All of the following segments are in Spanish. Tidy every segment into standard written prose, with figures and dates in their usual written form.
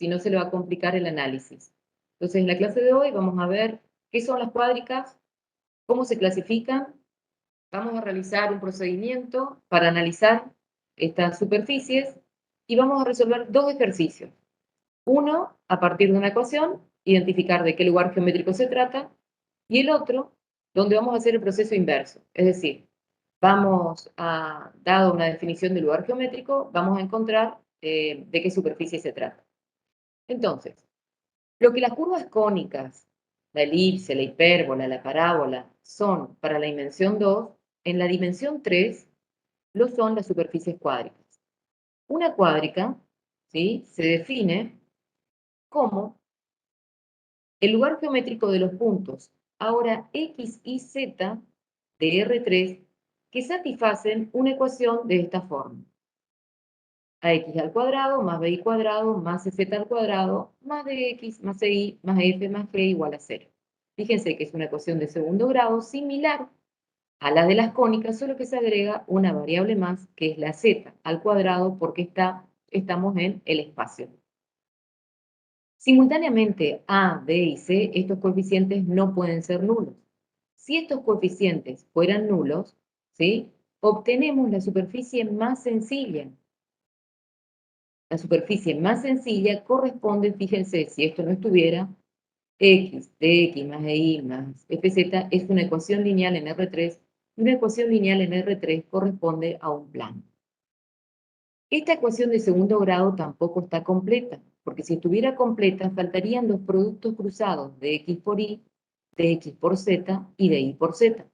si no se le va a complicar el análisis. Entonces, en la clase de hoy vamos a ver qué son las cuádricas, cómo se clasifican. Vamos a realizar un procedimiento para analizar estas superficies y vamos a resolver dos ejercicios. Uno, a partir de una ecuación, identificar de qué lugar geométrico se trata, y el otro, donde vamos a hacer el proceso inverso. Es decir, vamos a, dado una definición de lugar geométrico, vamos a encontrar de qué superficie se trata. Entonces, lo que las curvas cónicas, la elipse, la hipérbola, la parábola, son para la dimensión 2, en la dimensión 3 lo son las superficies cuádricas. Una cuádrica, ¿sí?, se define como el lugar geométrico de los puntos, ahora X y Z de R3, que satisfacen una ecuación de esta forma. AX al cuadrado más BY cuadrado más CZ al cuadrado más DX más CY más F más G igual a 0. Fíjense que es una ecuación de segundo grado similar a la de las cónicas, solo que se agrega una variable más, que es la Z al cuadrado, porque estamos en el espacio. Simultáneamente, A, B y C, estos coeficientes no pueden ser nulos. Si estos coeficientes fueran nulos, ¿sí?, obtenemos la superficie más sencilla. La superficie más sencilla corresponde, fíjense, si esto no estuviera, X, dx más y más fz es una ecuación lineal en R3, y una ecuación lineal en R3 corresponde a un plano. Esta ecuación de segundo grado tampoco está completa, porque si estuviera completa, faltarían los productos cruzados de X por Y, de X por Z y de Y por Z.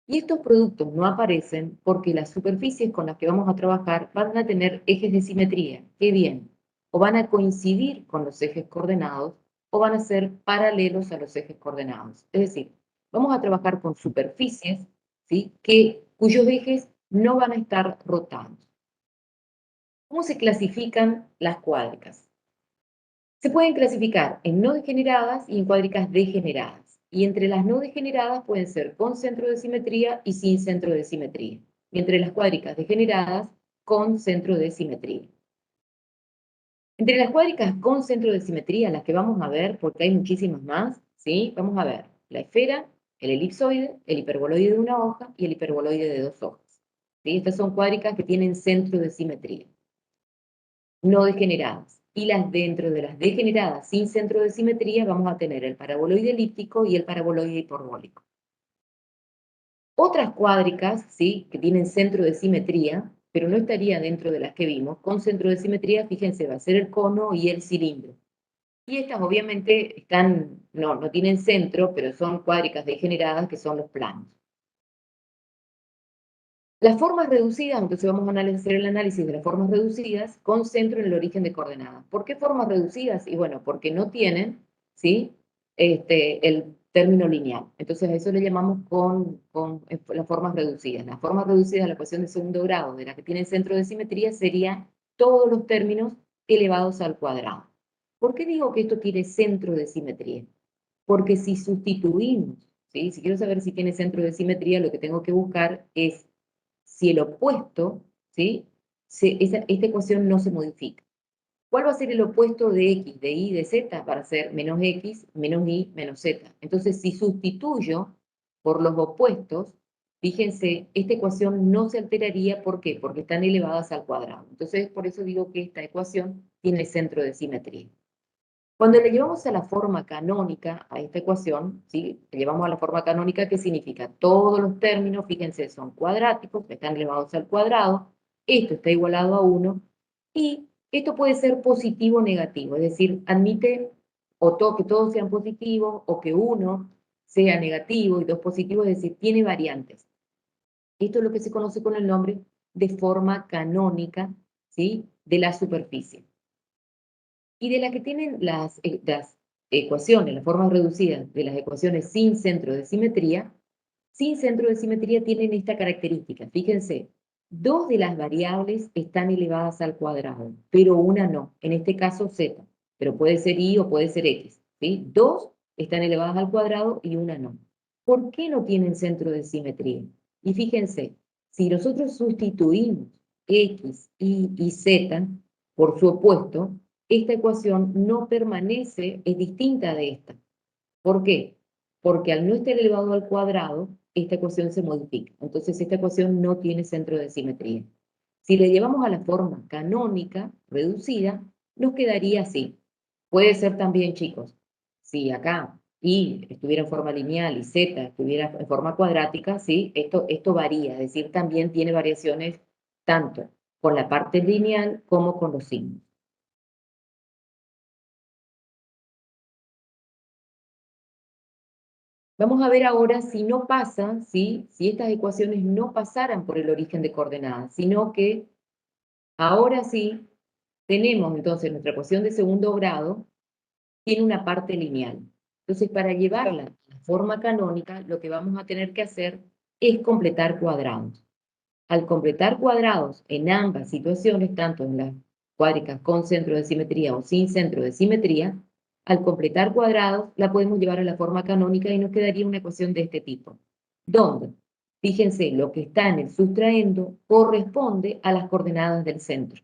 Y estos productos no aparecen porque las superficies con las que vamos a trabajar van a tener ejes de simetría. ¡Qué bien! O van a coincidir con los ejes coordenados o van a ser paralelos a los ejes coordenados. Es decir, vamos a trabajar con superficies, ¿sí?, cuyos ejes no van a estar rotados. ¿Cómo se clasifican las cuádricas? Se pueden clasificar en no degeneradas y en cuádricas degeneradas. Y entre las no degeneradas pueden ser con centro de simetría y sin centro de simetría. Y entre las cuádricas degeneradas, con centro de simetría. Entre las cuádricas con centro de simetría, las que vamos a ver, porque hay muchísimas más, ¿sí?, vamos a ver la esfera, el elipsoide, el hiperboloide de una hoja y el hiperboloide de dos hojas. ¿Sí? Estas son cuádricas que tienen centro de simetría. No degeneradas. Y las dentro de las degeneradas sin centro de simetría vamos a tener el paraboloide elíptico y el paraboloide hiperbólico. Otras cuádricas, ¿sí?, que tienen centro de simetría, pero no estaría dentro de las que vimos, con centro de simetría, fíjense, va a ser el cono y el cilindro. Y estas obviamente no tienen centro, pero son cuádricas degeneradas que son los planos. Las formas reducidas, entonces vamos a hacer el análisis de las formas reducidas con centro en el origen de coordenadas. ¿Por qué formas reducidas? Y bueno, porque no tienen, ¿sí?, el término lineal. Entonces a eso le llamamos con las formas reducidas. Las formas reducidas, la ecuación de segundo grado, de las que tienen centro de simetría, serían todos los términos elevados al cuadrado. ¿Por qué digo que esto tiene centro de simetría? Porque si sustituimos, ¿sí?, si quiero saber si tiene centro de simetría, lo que tengo que buscar es si el opuesto, ¿sí?, esta ecuación no se modifica. ¿Cuál va a ser el opuesto de X, de Y, de Z? Va a ser menos X, menos Y, menos Z. Entonces, si sustituyo por los opuestos, fíjense, esta ecuación no se alteraría. ¿Por qué? Porque están elevadas al cuadrado. Entonces, por eso digo que esta ecuación tiene centro de simetría. Cuando le llevamos a la forma canónica a esta ecuación, ¿sí?, le llevamos a la forma canónica, ¿qué significa? Todos los términos, fíjense, son cuadráticos, están elevados al cuadrado, esto está igualado a 1, y esto puede ser positivo o negativo, es decir, admite que todos sean positivos, o que uno sea negativo y dos positivos, es decir, tiene variantes. Esto es lo que se conoce con el nombre de forma canónica, ¿sí?, de la superficie. Y de las que tienen las ecuaciones, las formas reducidas de las ecuaciones sin centro de simetría tienen esta característica. Fíjense, dos de las variables están elevadas al cuadrado, pero una no, en este caso Z, pero puede ser Y o puede ser X, ¿sí? Dos están elevadas al cuadrado y una no. ¿Por qué no tienen centro de simetría? Y fíjense, si nosotros sustituimos X, Y y Z por su opuesto, esta ecuación no permanece, es distinta de esta. ¿Por qué? Porque al no estar elevado al cuadrado, esta ecuación se modifica. Entonces, esta ecuación no tiene centro de simetría. Si le llevamos a la forma canónica reducida, nos quedaría así. Puede ser también, chicos, si acá y estuviera en forma lineal y z estuviera en forma cuadrática, ¿sí? Esto varía, es decir, también tiene variaciones tanto con la parte lineal como con los signos. Vamos a ver ahora si no pasa, ¿sí? Si estas ecuaciones no pasaran por el origen de coordenadas, sino que ahora sí tenemos entonces nuestra ecuación de segundo grado, tiene una parte lineal. Entonces, para llevarla a la forma canónica, lo que vamos a tener que hacer es completar cuadrados. Al completar cuadrados en ambas situaciones, tanto en las cuádricas con centro de simetría o sin centro de simetría, al completar cuadrados la podemos llevar a la forma canónica y nos quedaría una ecuación de este tipo, donde, fíjense, lo que está en el sustraendo corresponde a las coordenadas del centro.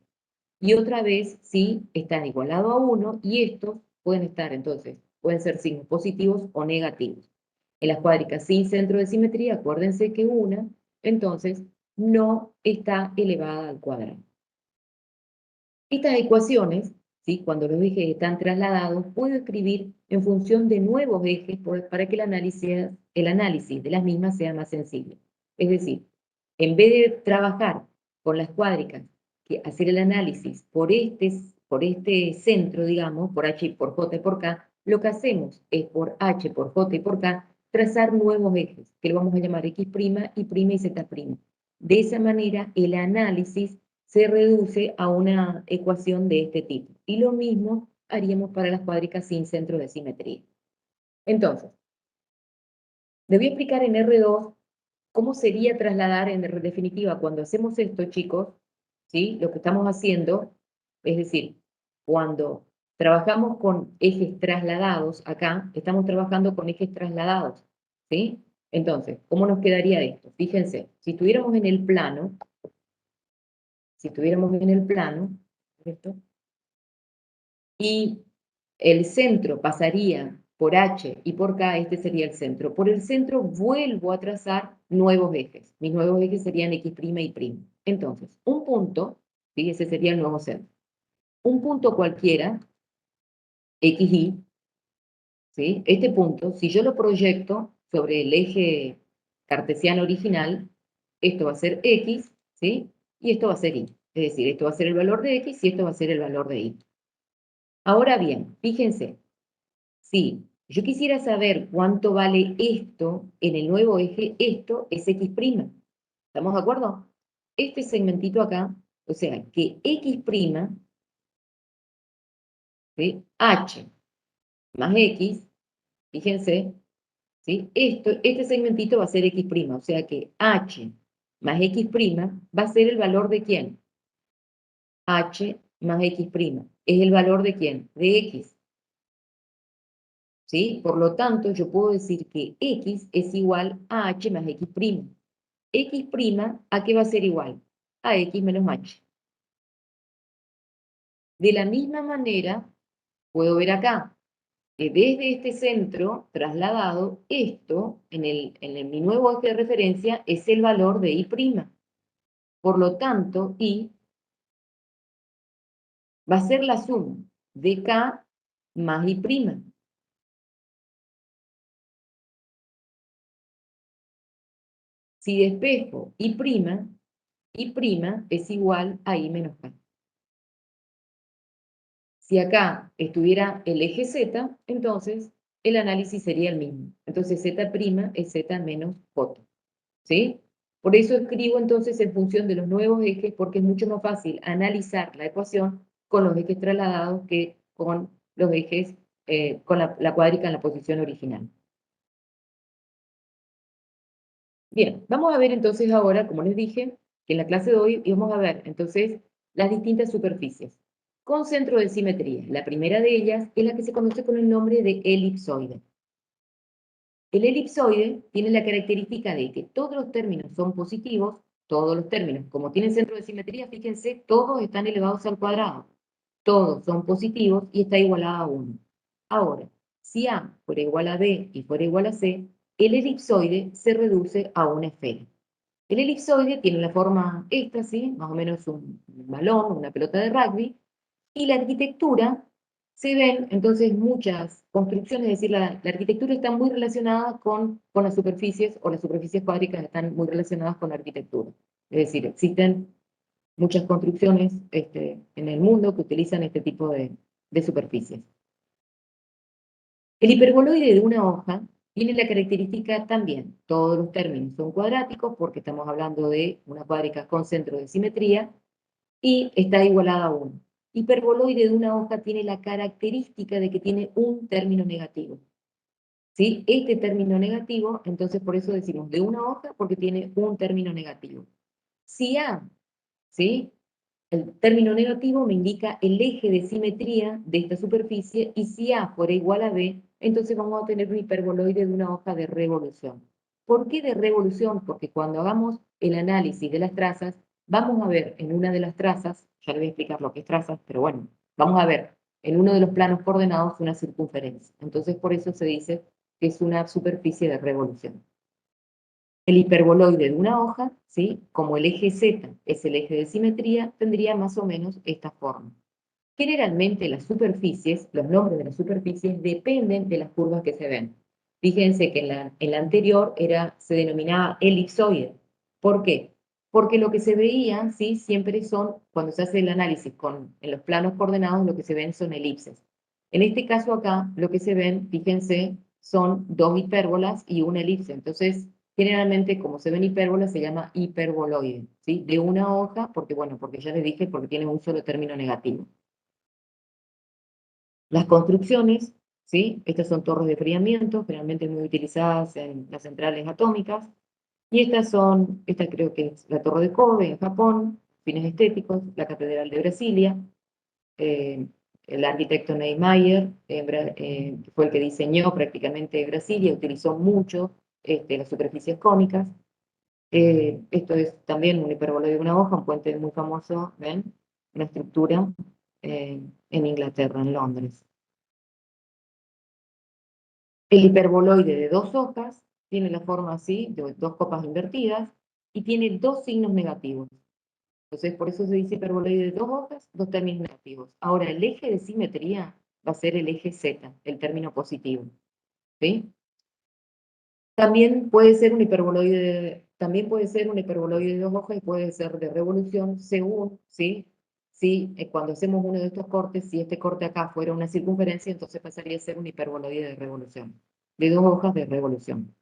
Y otra vez, sí, están igualados a 1 y estos pueden estar, entonces, pueden ser signos positivos o negativos. En las cuádricas sin centro de simetría, acuérdense que una, entonces, no está elevada al cuadrado. Estas ecuaciones, ¿sí? Cuando los ejes están trasladados, puedo escribir en función de nuevos ejes para que el análisis de las mismas sea más sencillo. Es decir, en vez de trabajar con las cuádricas, que hacer el análisis por este centro, digamos, por H, por J y por K, lo que hacemos es por H, por J y por K, trazar nuevos ejes, que lo vamos a llamar X', Y' y Z'. De esa manera, el análisis se reduce a una ecuación de este tipo. Y lo mismo haríamos para las cuádricas sin centro de simetría. Entonces, les voy a explicar en R2 cómo sería trasladar en definitiva cuando hacemos esto, chicos, ¿sí? Lo que estamos haciendo, es decir, cuando trabajamos con ejes trasladados, acá estamos trabajando con ejes trasladados, ¿sí? Entonces, ¿cómo nos quedaría esto? Fíjense, si estuviéramos en el plano, ¿esto? Y el centro pasaría por H y por K, este sería el centro. Por el centro vuelvo a trazar nuevos ejes. Mis nuevos ejes serían X' y'. Entonces, un punto, ¿sí? Ese sería el nuevo centro. Un punto cualquiera, XY, ¿sí? Este punto, si yo lo proyecto sobre el eje cartesiano original, esto va a ser X, ¿sí? Y esto va a ser Y. Es decir, esto va a ser el valor de X y esto va a ser el valor de Y. Ahora bien, fíjense, si yo quisiera saber cuánto vale esto en el nuevo eje, esto es X'. ¿Estamos de acuerdo? Este segmentito acá, o sea, que X', ¿sí? H más X, fíjense, ¿sí? Este segmentito va a ser X', o sea que H más X' va a ser el valor de ¿quién? H más X'. ¿Es el valor de quién? De X. ¿Sí? Por lo tanto, yo puedo decir que X es igual a H más X'. X', ¿a qué va a ser igual? A X menos H. De la misma manera, puedo ver acá que desde este centro trasladado, esto, mi nuevo eje de referencia, es el valor de Y'. Por lo tanto, Y va a ser la suma de K más Y'. Si despejo Y', Y' es igual a Y menos K. Si acá estuviera el eje Z, entonces el análisis sería el mismo. Entonces Z' es Z menos J. ¿Sí? Por eso escribo entonces en función de los nuevos ejes, porque es mucho más fácil analizar la ecuación con los ejes trasladados que con los ejes, con la cuádrica en la posición original. Bien, vamos a ver entonces ahora, como les dije, que en la clase de hoy íbamos a ver entonces las distintas superficies con centro de simetría. La primera de ellas es la que se conoce con el nombre de elipsoide. El elipsoide tiene la característica de que todos los términos son positivos, todos los términos, como tienen centro de simetría, fíjense, todos están elevados al cuadrado. todos son positivos y está igualada a 1. Ahora, si A fuera igual a B y fuera igual a C, el elipsoide se reduce a una esfera. El elipsoide tiene la forma esta, ¿sí? Más o menos un balón, una pelota de rugby, y la arquitectura se ven entonces muchas construcciones, es decir, la arquitectura está muy relacionada con las superficies, o las superficies cuádricas están muy relacionadas con la arquitectura. Es decir, existen muchas construcciones en el mundo que utilizan este tipo de superficies. El hiperboloide de una hoja tiene la característica también, todos los términos son cuadráticos porque estamos hablando de una cuádrica con centro de simetría y está igualada a 1. Hiperboloide de una hoja tiene la característica de que tiene un término negativo. ¿Sí? Este término negativo, entonces por eso decimos de una hoja porque tiene un término negativo. Si A, ¿sí? El término negativo me indica el eje de simetría de esta superficie y si A fuera igual a B, entonces vamos a tener un hiperboloide de una hoja de revolución. ¿Por qué de revolución? Porque cuando hagamos el análisis de las trazas, vamos a ver en una de las trazas, ya le voy a explicar lo que es trazas, pero bueno, vamos a ver en uno de los planos coordenados una circunferencia. Entonces por eso se dice que es una superficie de revolución. El hiperboloide de una hoja, ¿sí? Como el eje Z es el eje de simetría, tendría más o menos esta forma. Generalmente las superficies, los nombres de las superficies dependen de las curvas que se ven. Fíjense que en la anterior se denominaba elipsoide. ¿Por qué? Porque lo que se veía, ¿sí? Siempre son, cuando se hace el análisis en los planos coordenados, lo que se ven son elipses. En este caso acá, lo que se ven, fíjense, son dos hipérbolas y una elipse. Entonces, generalmente, como se ven hipérbolas, se llama hiperboloide, ¿sí? De una hoja, porque bueno, porque ya les dije, porque tiene un solo término negativo. Las construcciones, ¿sí? Estas son torres de enfriamiento, generalmente muy utilizadas en las centrales atómicas. Y esta creo que es la Torre de Kobe en Japón, fines estéticos, la Catedral de Brasilia, eh, el arquitecto Niemeyer, que fue el que diseñó prácticamente Brasilia, utilizó mucho las superficies cónicas. Esto es también un hiperboloide de una hoja, un puente muy famoso, ¿ven? Una estructura en Inglaterra, en Londres. El hiperboloide de dos hojas tiene la forma así, de dos copas invertidas, y tiene dos signos negativos. Entonces, por eso se dice hiperboloide de dos hojas, dos términos negativos. Ahora, el eje de simetría va a ser el eje Z, el término positivo. ¿Sí? También puede ser un hiperboloide de dos hojas y puede ser de revolución según, ¿sí? Sí, cuando hacemos uno de estos cortes, si este corte acá fuera una circunferencia, entonces pasaría a ser un hiperboloide de revolución, de dos hojas de revolución.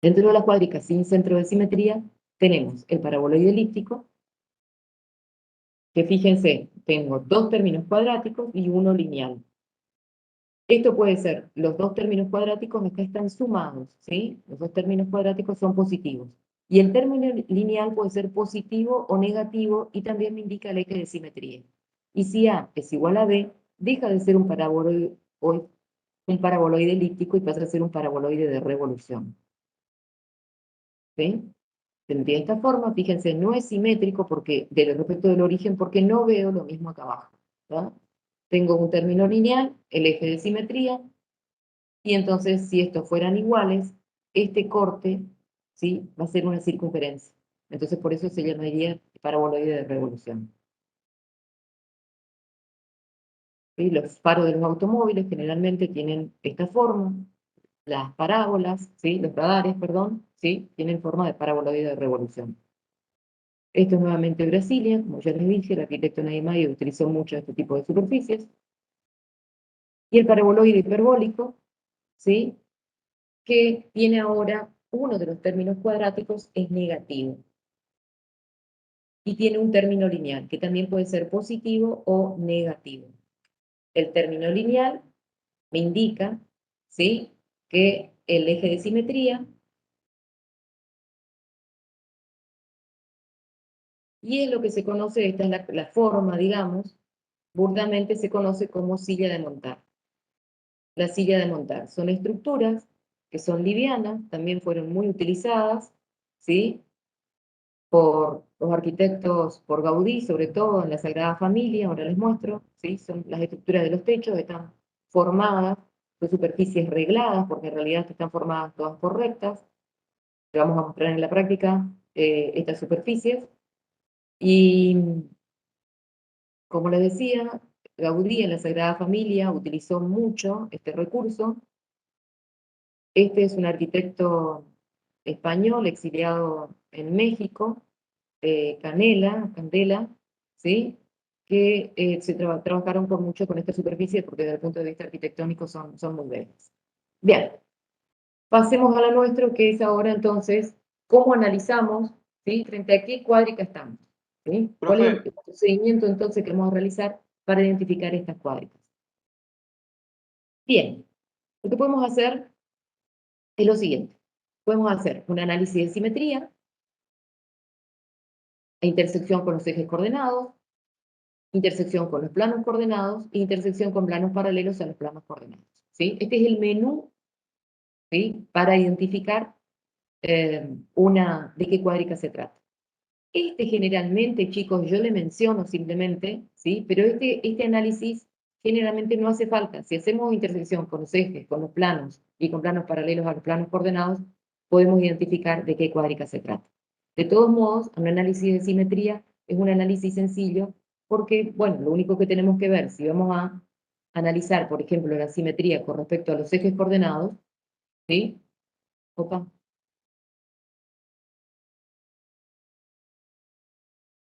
Dentro de la cuádrica sin centro de simetría, tenemos el paraboloide elíptico, que fíjense, tengo dos términos cuadráticos y uno lineal. Esto puede ser, los dos términos cuadráticos acá están sumados, ¿sí? Los dos términos cuadráticos son positivos. Y el término lineal puede ser positivo o negativo y también me indica el eje de simetría. Y si A es igual a B, deja de ser un paraboloide elíptico y pasa a ser un paraboloide de revolución. ¿Sí? Tendría esta forma, fíjense, no es simétrico porque, respecto del origen, porque no veo lo mismo acá abajo. ¿Verdad? Tengo un término lineal, el eje de simetría, y entonces si estos fueran iguales, este corte, ¿sí? Va a ser una circunferencia. Entonces por eso se llamaría paraboloide de revolución. ¿Sí? Los faros de los automóviles generalmente tienen esta forma, las parábolas, ¿sí? Los radares, perdón, ¿sí? Tienen forma de paraboloide de revolución. Esto es nuevamente Brasilia, como ya les dije, el arquitecto Niemeyer utilizó mucho este tipo de superficies. Y el paraboloide hiperbólico, ¿sí? Que tiene ahora uno de los términos cuadráticos es negativo. Y tiene un término lineal, que también puede ser positivo o negativo. El término lineal me indica, ¿sí? Que el eje de simetría y es lo que se conoce, esta es la forma, digamos, burdamente se conoce como silla de montar. La silla de montar son estructuras que son livianas, también fueron muy utilizadas, ¿sí? Por los arquitectos por Gaudí, sobre todo en la Sagrada Familia, ahora les muestro, ¿sí? Son las estructuras de los techos, están formadas por superficies regladas, porque en realidad están formadas todas por rectas. Le vamos a mostrar en la práctica estas superficies. Y como les decía, Gaudí en la Sagrada Familia utilizó mucho este recurso. Este es un arquitecto español exiliado en México, Candela, ¿sí? Que trabajaron con mucho con esta superficie porque desde el punto de vista arquitectónico son muy bellas. Bien, pasemos a lo nuestro, que es ahora entonces, ¿cómo analizamos, ¿sí? Frente a qué cuádrica estamos, ¿sí? ¿Cuál es Profe, el procedimiento entonces que vamos a realizar para identificar estas cuádricas? Bien, lo que podemos hacer es lo siguiente. Podemos hacer un análisis de simetría e intersección con los ejes coordenados, intersección con los planos coordenados e intersección con planos paralelos a los planos coordenados, ¿sí? Este es el menú, ¿sí? Para identificar de qué cuádrica se trata. Este generalmente, chicos, yo le menciono simplemente, ¿sí? Pero este análisis generalmente no hace falta. Si hacemos intersección con los ejes, con los planos y con planos paralelos a los planos coordenados, podemos identificar de qué cuádrica se trata. De todos modos, un análisis de simetría es un análisis sencillo porque, bueno, lo único que tenemos que ver, si vamos a analizar, por ejemplo, la simetría con respecto a los ejes coordenados, ¿sí? Opa.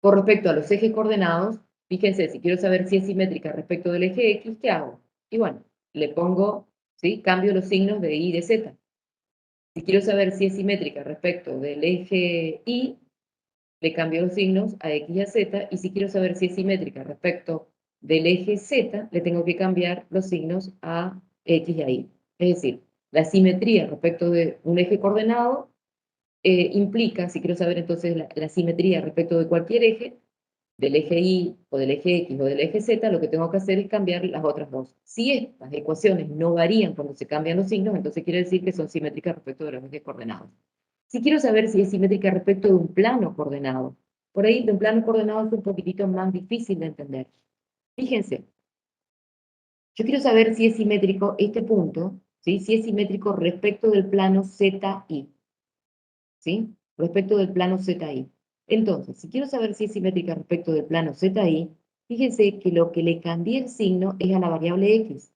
Con respecto a los ejes coordenados, fíjense, si quiero saber si es simétrica respecto del eje X, ¿qué hago? Y bueno, le pongo, ¿sí? Cambio los signos de Y y de Z. Si quiero saber si es simétrica respecto del eje Y, le cambio los signos a X y a Z. Y si quiero saber si es simétrica respecto del eje Z, le tengo que cambiar los signos a X y a Y. Es decir, la simetría respecto de un eje coordenado implica, si quiero saber entonces la simetría respecto de cualquier eje, del eje Y o del eje X o del eje Z, lo que tengo que hacer es cambiar las otras dos. Si estas ecuaciones no varían cuando se cambian los signos, entonces quiere decir que son simétricas respecto de los ejes coordenados. Si quiero saber si es simétrica respecto de un plano coordenado, por ahí de un plano coordenado es un poquitito más difícil de entender. Fíjense, yo quiero saber si es simétrico este punto, ¿sí? Si es simétrico respecto del plano ZI, ¿sí? Respecto del plano ZI. Entonces, si quiero saber si es simétrica respecto del plano ZI, fíjense que lo que le cambié el signo es a la variable X,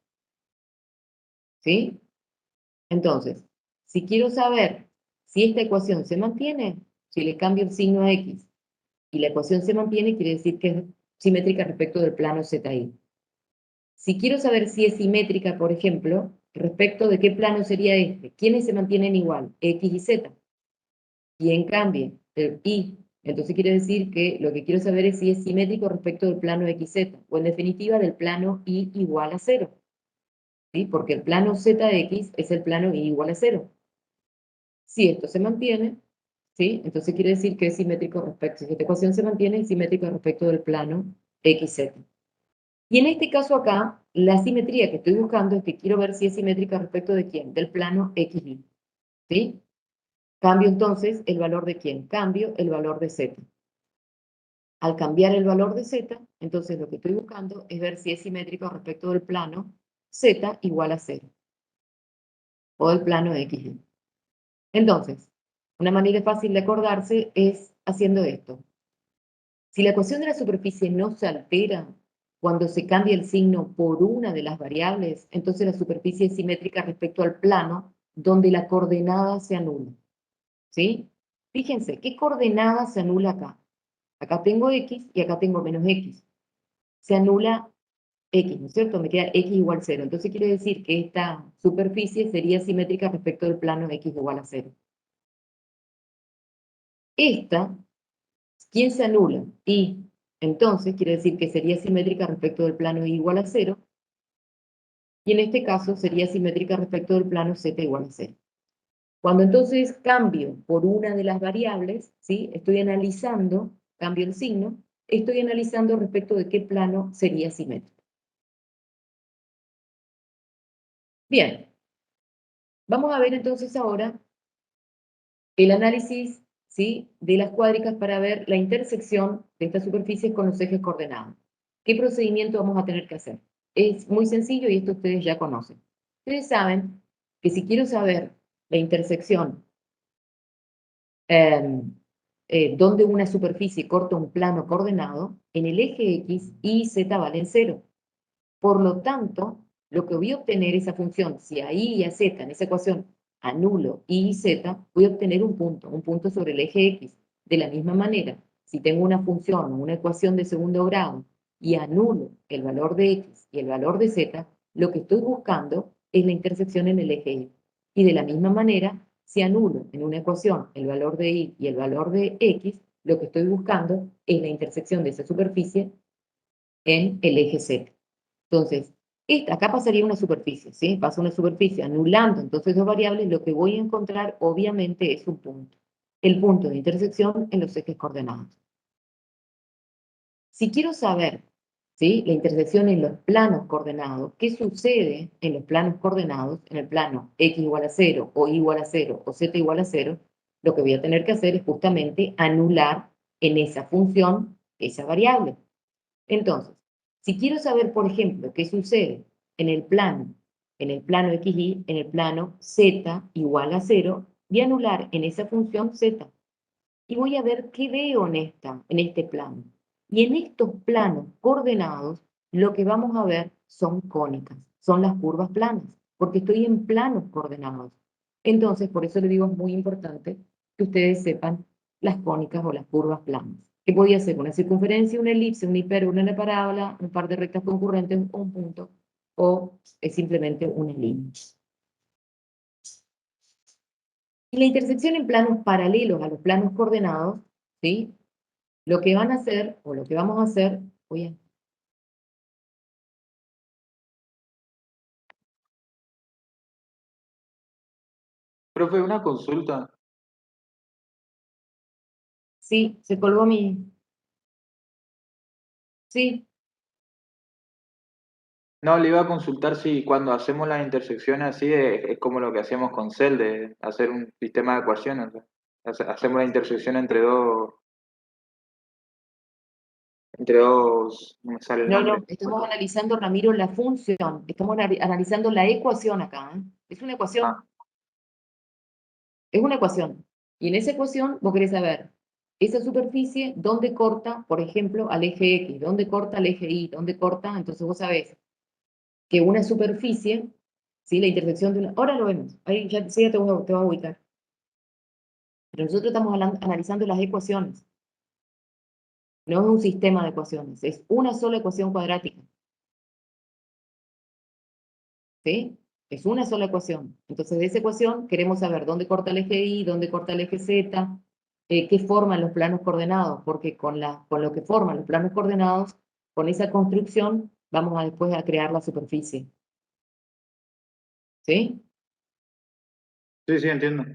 ¿sí? Entonces, si quiero saber si esta ecuación se mantiene, si le cambio el signo a X y la ecuación se mantiene, quiere decir que es simétrica respecto del plano ZI. Si quiero saber si es simétrica, por ejemplo, respecto de qué plano sería este, ¿quiénes se mantienen igual? X y Z. Y en cambio, el Y, entonces quiere decir que lo que quiero saber es si es simétrico respecto del plano XZ, o en definitiva del plano Y igual a 0, ¿sí? Porque el plano ZX es el plano Y igual a 0. Si esto se mantiene, ¿sí? Entonces quiere decir que es simétrico respecto, si esta ecuación se mantiene, es simétrico respecto del plano XZ. Y en este caso acá, la simetría que estoy buscando es que quiero ver si es simétrica respecto de quién, del plano XY, ¿sí? Cambio entonces el valor de quién, cambio el valor de Z. Al cambiar el valor de Z, entonces lo que estoy buscando es ver si es simétrico respecto del plano Z igual a 0 o del plano XY. Entonces, una manera fácil de acordarse es haciendo esto. Si la ecuación de la superficie no se altera cuando se cambia el signo por una de las variables, entonces la superficie es simétrica respecto al plano donde la coordenada se anula, ¿sí? Fíjense, ¿qué coordenada se anula acá? Acá tengo X y acá tengo menos X. Se anula X, ¿no es cierto? Me queda X igual a 0. Entonces quiere decir que esta superficie sería simétrica respecto del plano X igual a 0. Esta, ¿quién se anula? Y entonces quiere decir que sería simétrica respecto del plano Y igual a 0. Y en este caso sería simétrica respecto del plano Z igual a 0. Cuando entonces cambio por una de las variables, ¿sí? Estoy analizando, cambio el signo, estoy analizando respecto de qué plano sería simétrico. Bien, vamos a ver entonces ahora el análisis ¿sí?, de las cuádricas para ver la intersección de estas superficies con los ejes coordenados. ¿Qué procedimiento vamos a tener que hacer? Es muy sencillo y esto ustedes ya conocen. Ustedes saben que si quiero saber la intersección donde una superficie corta un plano coordenado, en el eje X, Y y Z valen 0. Por lo tanto, lo que voy a obtener esa función, si a Y y a Z en esa ecuación anulo Y y Z, voy a obtener un punto sobre el eje X. De la misma manera, si tengo una función o una ecuación de segundo grado y anulo el valor de X y el valor de Z, lo que estoy buscando es la intersección en el eje Y. Y de la misma manera, si anulo en una ecuación el valor de Y y el valor de X, lo que estoy buscando es la intersección de esa superficie en el eje Z. Entonces, acá pasaría una superficie, ¿sí? Pasa una superficie anulando entonces dos variables, lo que voy a encontrar obviamente es un punto. El punto de intersección en los ejes coordenados. Si quiero saber, ¿sí?, la intersección en los planos coordenados, ¿qué sucede en los planos coordenados? En el plano X igual a 0, o Y igual a 0, o Z igual a 0, lo que voy a tener que hacer es justamente anular en esa función esa variable. Entonces, si quiero saber, por ejemplo, qué sucede en el plano XY, en el plano Z igual a 0, voy a anular en esa función Z. Y voy a ver qué veo en este plano. Y en estos planos coordenados, lo que vamos a ver son cónicas, son las curvas planas, porque estoy en planos coordenados. Entonces, por eso le digo, es muy importante que ustedes sepan las cónicas o las curvas planas. ¿Qué podía ser? Una circunferencia, una elipse, una hiperbóla, una parábola, un par de rectas concurrentes, un punto, o es simplemente una línea. Y la intersección en planos paralelos a los planos coordenados, ¿sí?, lo que van a hacer, o lo que vamos a hacer, oye, Profe, una consulta. sí, se colgó mi, sí, No, le iba a consultar si cuando hacemos las intersecciones así es como lo que hacemos con CEL, de hacer un sistema de ecuaciones. Hacemos la intersección entre dos, no me sale el no, nombre. estamos analizando, Ramiro, la función, estamos analizando la ecuación acá, ¿eh? Es una Ah, ecuación, es una ecuación. Y en esa ecuación vos querés saber esa superficie, dónde corta, por ejemplo, al eje X, dónde corta al eje Y, dónde corta, entonces vos sabés que una superficie, ¿sí?, la intersección de una, ahora lo vemos, ahí ya, sí, ya te voy a ubicar. Pero nosotros estamos analizando las ecuaciones. No es un sistema de ecuaciones, es una sola ecuación cuadrática. ¿Sí? Es una sola ecuación. Entonces, de esa ecuación queremos saber dónde corta el eje Y, dónde corta el eje Z, qué forman los planos coordenados, porque con lo que forman los planos coordenados, con esa construcción, vamos a después a crear la superficie. ¿Sí? sí, sí, entiendo.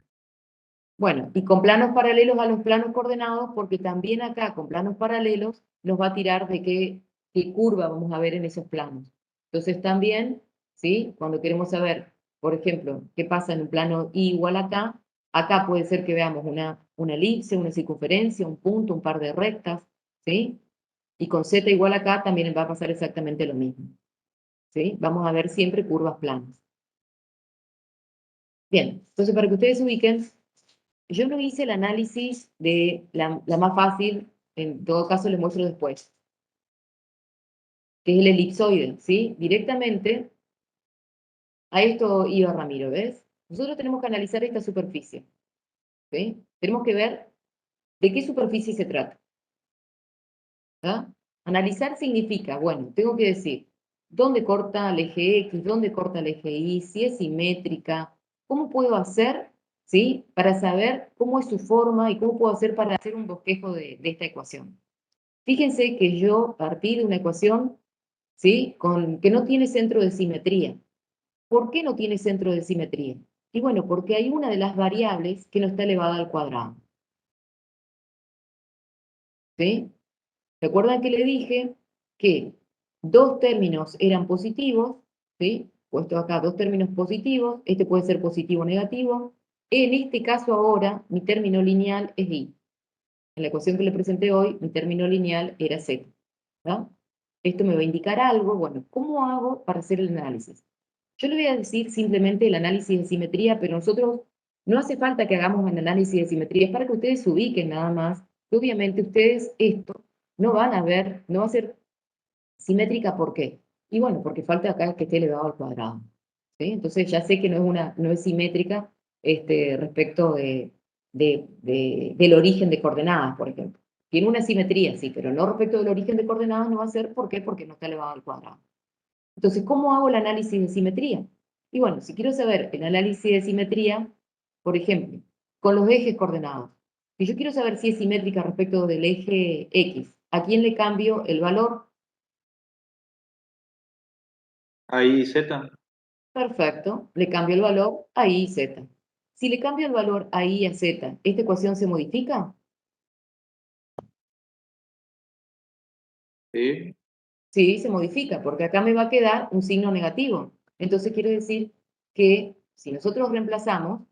Bueno, y con planos paralelos a los planos coordenados, porque también acá con planos paralelos nos va a tirar de qué curva vamos a ver en esos planos. Entonces también, ¿sí?, cuando queremos saber, por ejemplo, qué pasa en un plano Y igual acá, acá puede ser que veamos una elipse, una circunferencia, un punto, un par de rectas, ¿sí? Y con Z igual acá también va a pasar exactamente lo mismo, ¿sí? Vamos a ver siempre curvas planas. Bien, entonces para que ustedes se ubiquen, yo no hice el análisis de la más fácil, en todo caso les muestro después, que es el elipsoide, ¿sí? Directamente a esto iba Ramiro, ¿ves? Nosotros tenemos que analizar esta superficie, ¿sí? Tenemos que ver de qué superficie se trata, ¿ah? Analizar significa, bueno, tengo que decir dónde corta el eje X, dónde corta el eje Y, si es simétrica, cómo puedo hacer, ¿sí?, para saber cómo es su forma y cómo puedo hacer para hacer un bosquejo de esta ecuación. Fíjense que yo partí de una ecuación, ¿sí?, que no tiene centro de simetría. ¿Por qué no tiene centro de simetría? Y bueno, porque hay una de las variables que no está elevada al cuadrado. ¿Sí? ¿Recuerdan que le dije que dos términos eran positivos? ¿Sí? Puesto acá dos términos positivos, este puede ser positivo o negativo. En este caso ahora, mi término lineal es y. En la ecuación que le presenté hoy, mi término lineal era z. ¿No? Esto me va a indicar algo. Bueno, ¿cómo hago para hacer el análisis? Yo le voy a decir simplemente el análisis de simetría, pero nosotros no hace falta que hagamos el análisis de simetría, es para que ustedes se ubiquen nada más. Que obviamente ustedes esto no van a ver, no va a ser simétrica, ¿por qué? Y bueno, porque falta acá que esté elevado al cuadrado. ¿Sí? Entonces ya sé que no es simétrica respecto del origen de coordenadas, por ejemplo. Tiene una simetría, sí, pero no respecto del origen de coordenadas no va a ser, ¿por qué? Porque no está elevado al cuadrado. Entonces, ¿cómo hago el análisis de simetría? Y bueno, si quiero saber el análisis de simetría, por ejemplo, con los ejes coordenados, si yo quiero saber si es simétrica respecto del eje X, ¿a quién le cambio el valor? Ahí Z. Perfecto, le cambio el valor a y z. Si le cambio el valor a y a z, ¿esta ecuación se modifica? Sí. Sí, se modifica, porque acá me va a quedar un signo negativo. Entonces quiere decir que si nosotros reemplazamos,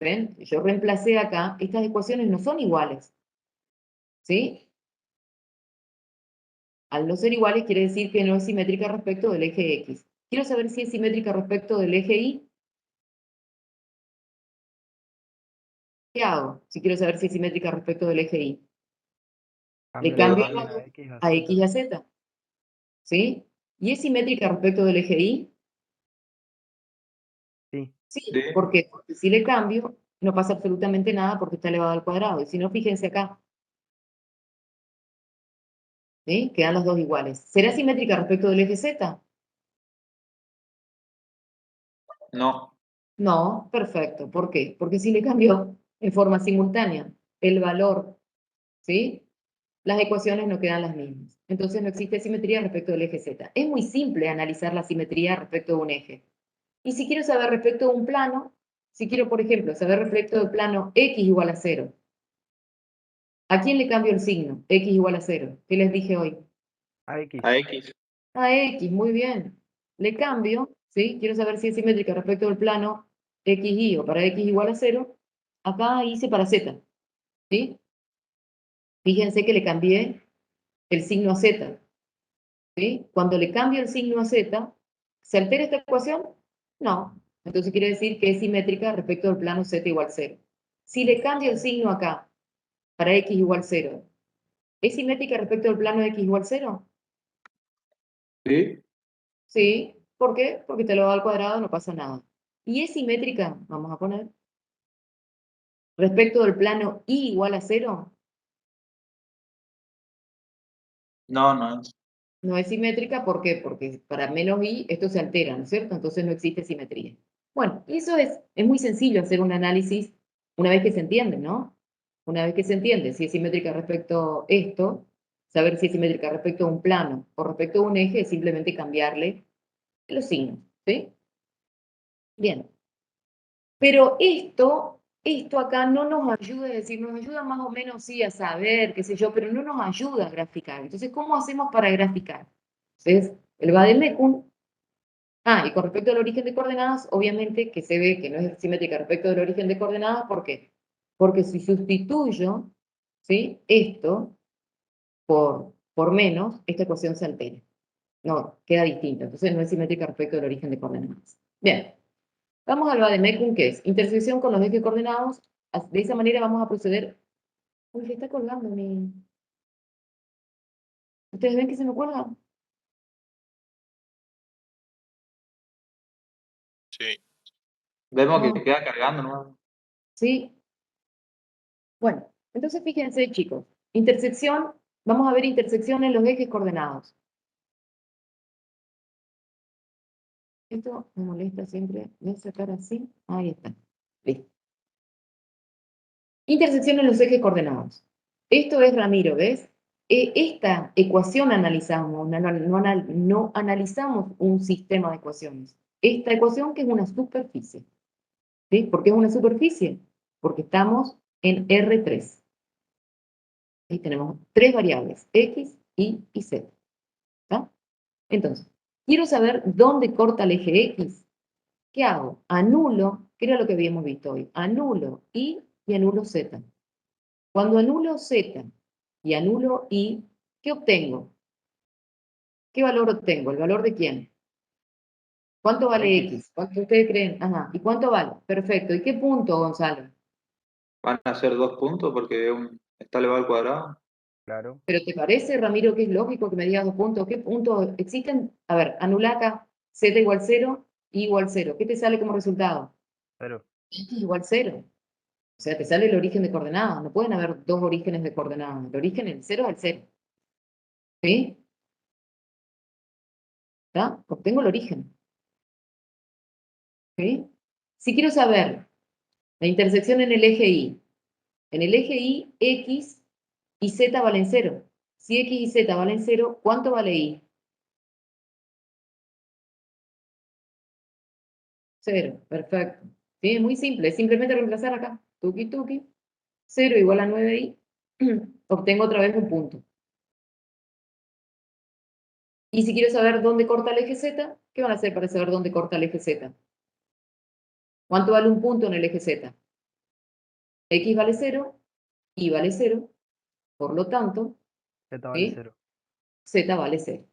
¿ven? Yo reemplacé acá, estas ecuaciones no son iguales, ¿sí? Al no ser iguales quiere decir que no es simétrica respecto del eje X. Quiero saber si es simétrica respecto del eje Y. ¿Qué hago? Si quiero saber si es simétrica respecto del eje Y. Le Cambio el cambio el valor a valor X a a Z. X y a Z. ¿Sí? ¿Y es simétrica respecto del eje Y? Sí. Sí. Sí. ¿Por qué? Porque si le cambio, no pasa absolutamente nada porque está elevado al cuadrado. Y si no, fíjense acá, ¿sí? Quedan los dos iguales. ¿Será simétrica respecto del eje Z? No. No, perfecto. ¿Por qué? Porque si le cambio en forma simultánea el valor, ¿sí? Las ecuaciones no quedan las mismas. Entonces no existe simetría respecto del eje Z. Es muy simple analizar la simetría respecto de un eje. Y si quiero saber respecto de un plano, si quiero, por ejemplo, saber respecto del plano X igual a 0, ¿a quién le cambio el signo? X igual a 0. ¿Qué les dije hoy? A X. A X. A X, muy bien. Le cambio, ¿sí? Quiero saber si es simétrica respecto del plano XY o para X igual a 0. Acá hice para Z, ¿sí? Fíjense que le cambié el signo a Z, ¿sí? Cuando le cambio el signo a Z, ¿se altera esta ecuación? No. Entonces quiere decir que es simétrica respecto del plano Z igual 0. Si le cambio el signo acá, para X igual 0, ¿es simétrica respecto del plano X igual 0? Sí. Sí. ¿Por qué? Porque te lo da al cuadrado, no pasa nada. ¿Y es simétrica? Vamos a poner. Respecto del plano Y igual a 0, No, no. no es simétrica. ¿Por qué? Porque para menos Y esto se altera, ¿no es cierto? Entonces no existe simetría. Bueno, y eso es muy sencillo hacer un análisis una vez que se entiende, ¿no? Una vez que se entiende si es simétrica respecto a esto, saber si es simétrica respecto a un plano o respecto a un eje es simplemente cambiarle los signos, ¿sí? Bien. Pero esto acá no nos ayuda, es decir, nos ayuda más o menos, sí, a saber, qué sé yo, pero no nos ayuda a graficar. Entonces, ¿cómo hacemos para graficar? Entonces, el Vademecum, y con respecto al origen de coordenadas, obviamente que se ve que no es simétrica respecto del origen de coordenadas, ¿por qué? Porque si sustituyo, ¿sí? Esto por menos, esta ecuación se altera. No, queda distinta. Entonces, no es simétrica respecto del origen de coordenadas. Bien. Vamos al vademecum, que es intersección con los ejes coordenados. De esa manera vamos a proceder. Uy, se está colgando mi. ¿Ustedes ven que se me cuelga? Sí. Vemos que No, queda cargando, ¿no? sí. Bueno, entonces fíjense, chicos. Intersección, vamos a ver intersección en los ejes coordenados. Esto me molesta siempre. Voy a sacar así. Ahí está. Listo. Intersección en los ejes coordenados. Esto es Ramiro, ¿ves? Esta ecuación analizamos, no analizamos un sistema de ecuaciones. Esta ecuación que es una superficie. ¿Sí? ¿Por qué es una superficie? Porque estamos en R3. Ahí tenemos tres variables, X, Y y Z. ¿Está? Entonces, quiero saber dónde corta el eje X. ¿qué hago? Anulo, ¿qué era lo que habíamos visto hoy? Anulo y anulo z. Cuando anulo z y anulo y, ¿qué obtengo? ¿Qué valor obtengo? ¿El valor de quién? ¿Cuánto vale x? ¿Cuánto ustedes creen? Ajá. ¿Y cuánto vale? Perfecto. ¿Y qué punto, Gonzalo? Van a ser 2 puntos porque está elevado al cuadrado. Claro. ¿Pero te parece, Ramiro, que es lógico que me digas 2 puntos? ¿Qué puntos existen? A ver, anula acá, z igual 0, y igual 0. ¿Qué te sale como resultado? 0. X igual 0. O sea, te sale el origen de coordenadas. No pueden haber dos orígenes de coordenadas. El origen, el 0 es el 0. ¿Sí? ¿Está? Obtengo el origen. ¿Sí? Si quiero saber la intersección en el eje Y. En el eje Y, X y Z valen 0. Si X y Z valen 0, ¿cuánto vale Y? 0. Perfecto. ¿Sí? Es muy simple. Es simplemente reemplazar acá. Tuki, tuki. 0 igual a 9Y. Obtengo otra vez un punto. Y si quiero saber dónde corta el eje Z, ¿qué van a hacer para saber dónde corta el eje Z? ¿Cuánto vale un punto en el eje Z? X vale 0, Y vale 0, por lo tanto, Z vale ¿sí? 0. Z vale 0.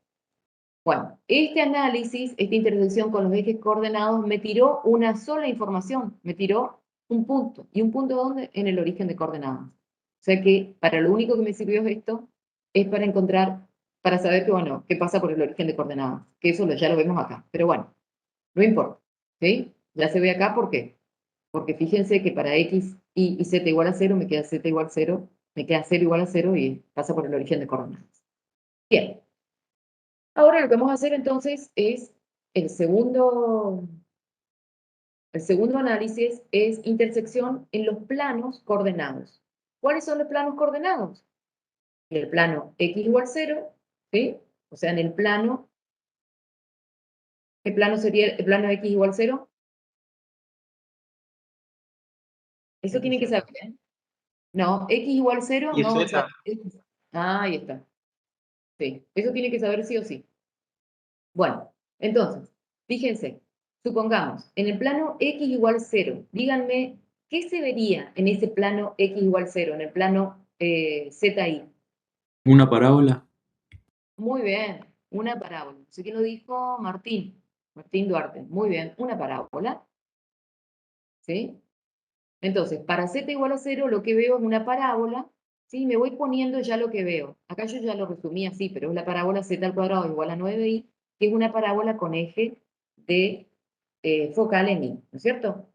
Bueno, este análisis, esta intersección con los ejes coordenados, me tiró una sola información, me tiró un punto. ¿Y un punto dónde? En el origen de coordenadas. O sea que para lo único que me sirvió esto es para encontrar, para saber que, bueno, qué pasa por el origen de coordenadas. Que eso ya lo vemos acá. Pero bueno, no importa. ¿Sí? Ya se ve acá, ¿por qué? Porque fíjense que para X y Z igual a 0, me queda Z igual a 0, me queda 0 igual a 0 y pasa por el origen de coordenadas. Bien. Ahora lo que vamos a hacer entonces es el segundo análisis es intersección en los planos coordenados. ¿Cuáles son los planos coordenados? En el plano X igual 0, ¿sí? O sea, en el plano, ¿qué plano sería el plano X igual 0? Eso tienen que saber, ¿eh? No, X igual 0, Y no, Gonzalo. Z, Ahí está. Sí, eso tiene que saber sí o sí. Bueno, entonces, fíjense, supongamos, en el plano X igual 0, díganme, ¿qué se vería en ese plano X igual 0, en el plano ZI? Una parábola. Muy bien, una parábola. Así que lo dijo Martín Duarte. Muy bien, una parábola. ¿Sí? Entonces, para Z igual a 0, lo que veo es una parábola. ¿Sí? Me voy poniendo ya lo que veo. Acá yo ya lo resumí así, pero es la parábola Z al cuadrado igual a 9i, que es una parábola con eje de focal en I, ¿no es cierto?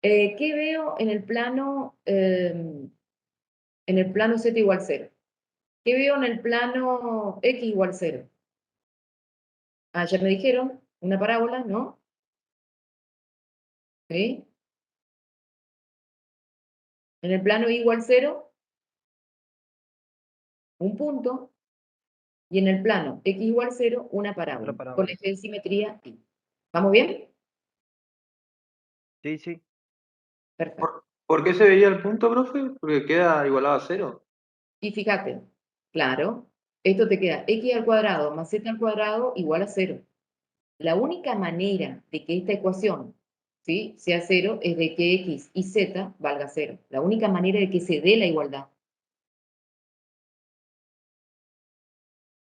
¿Qué veo en el plano Z igual 0? ¿Qué veo en el plano X igual 0? Ah, ya me dijeron, una parábola, ¿no? ¿Sí? En el plano Y igual 0, un punto. Y en el plano X igual 0, una parábola. Otra parábola. Con eje de simetría I. ¿Vamos bien? Sí, sí. Perfecto. ¿por qué se veía el punto, profe? Porque queda igualado a 0. Y fíjate, claro, esto te queda X al cuadrado más Z al cuadrado igual a 0. La única manera de que esta ecuación, ¿sí?, sea 0 es de que X y Z valga 0. La única manera de que se dé la igualdad.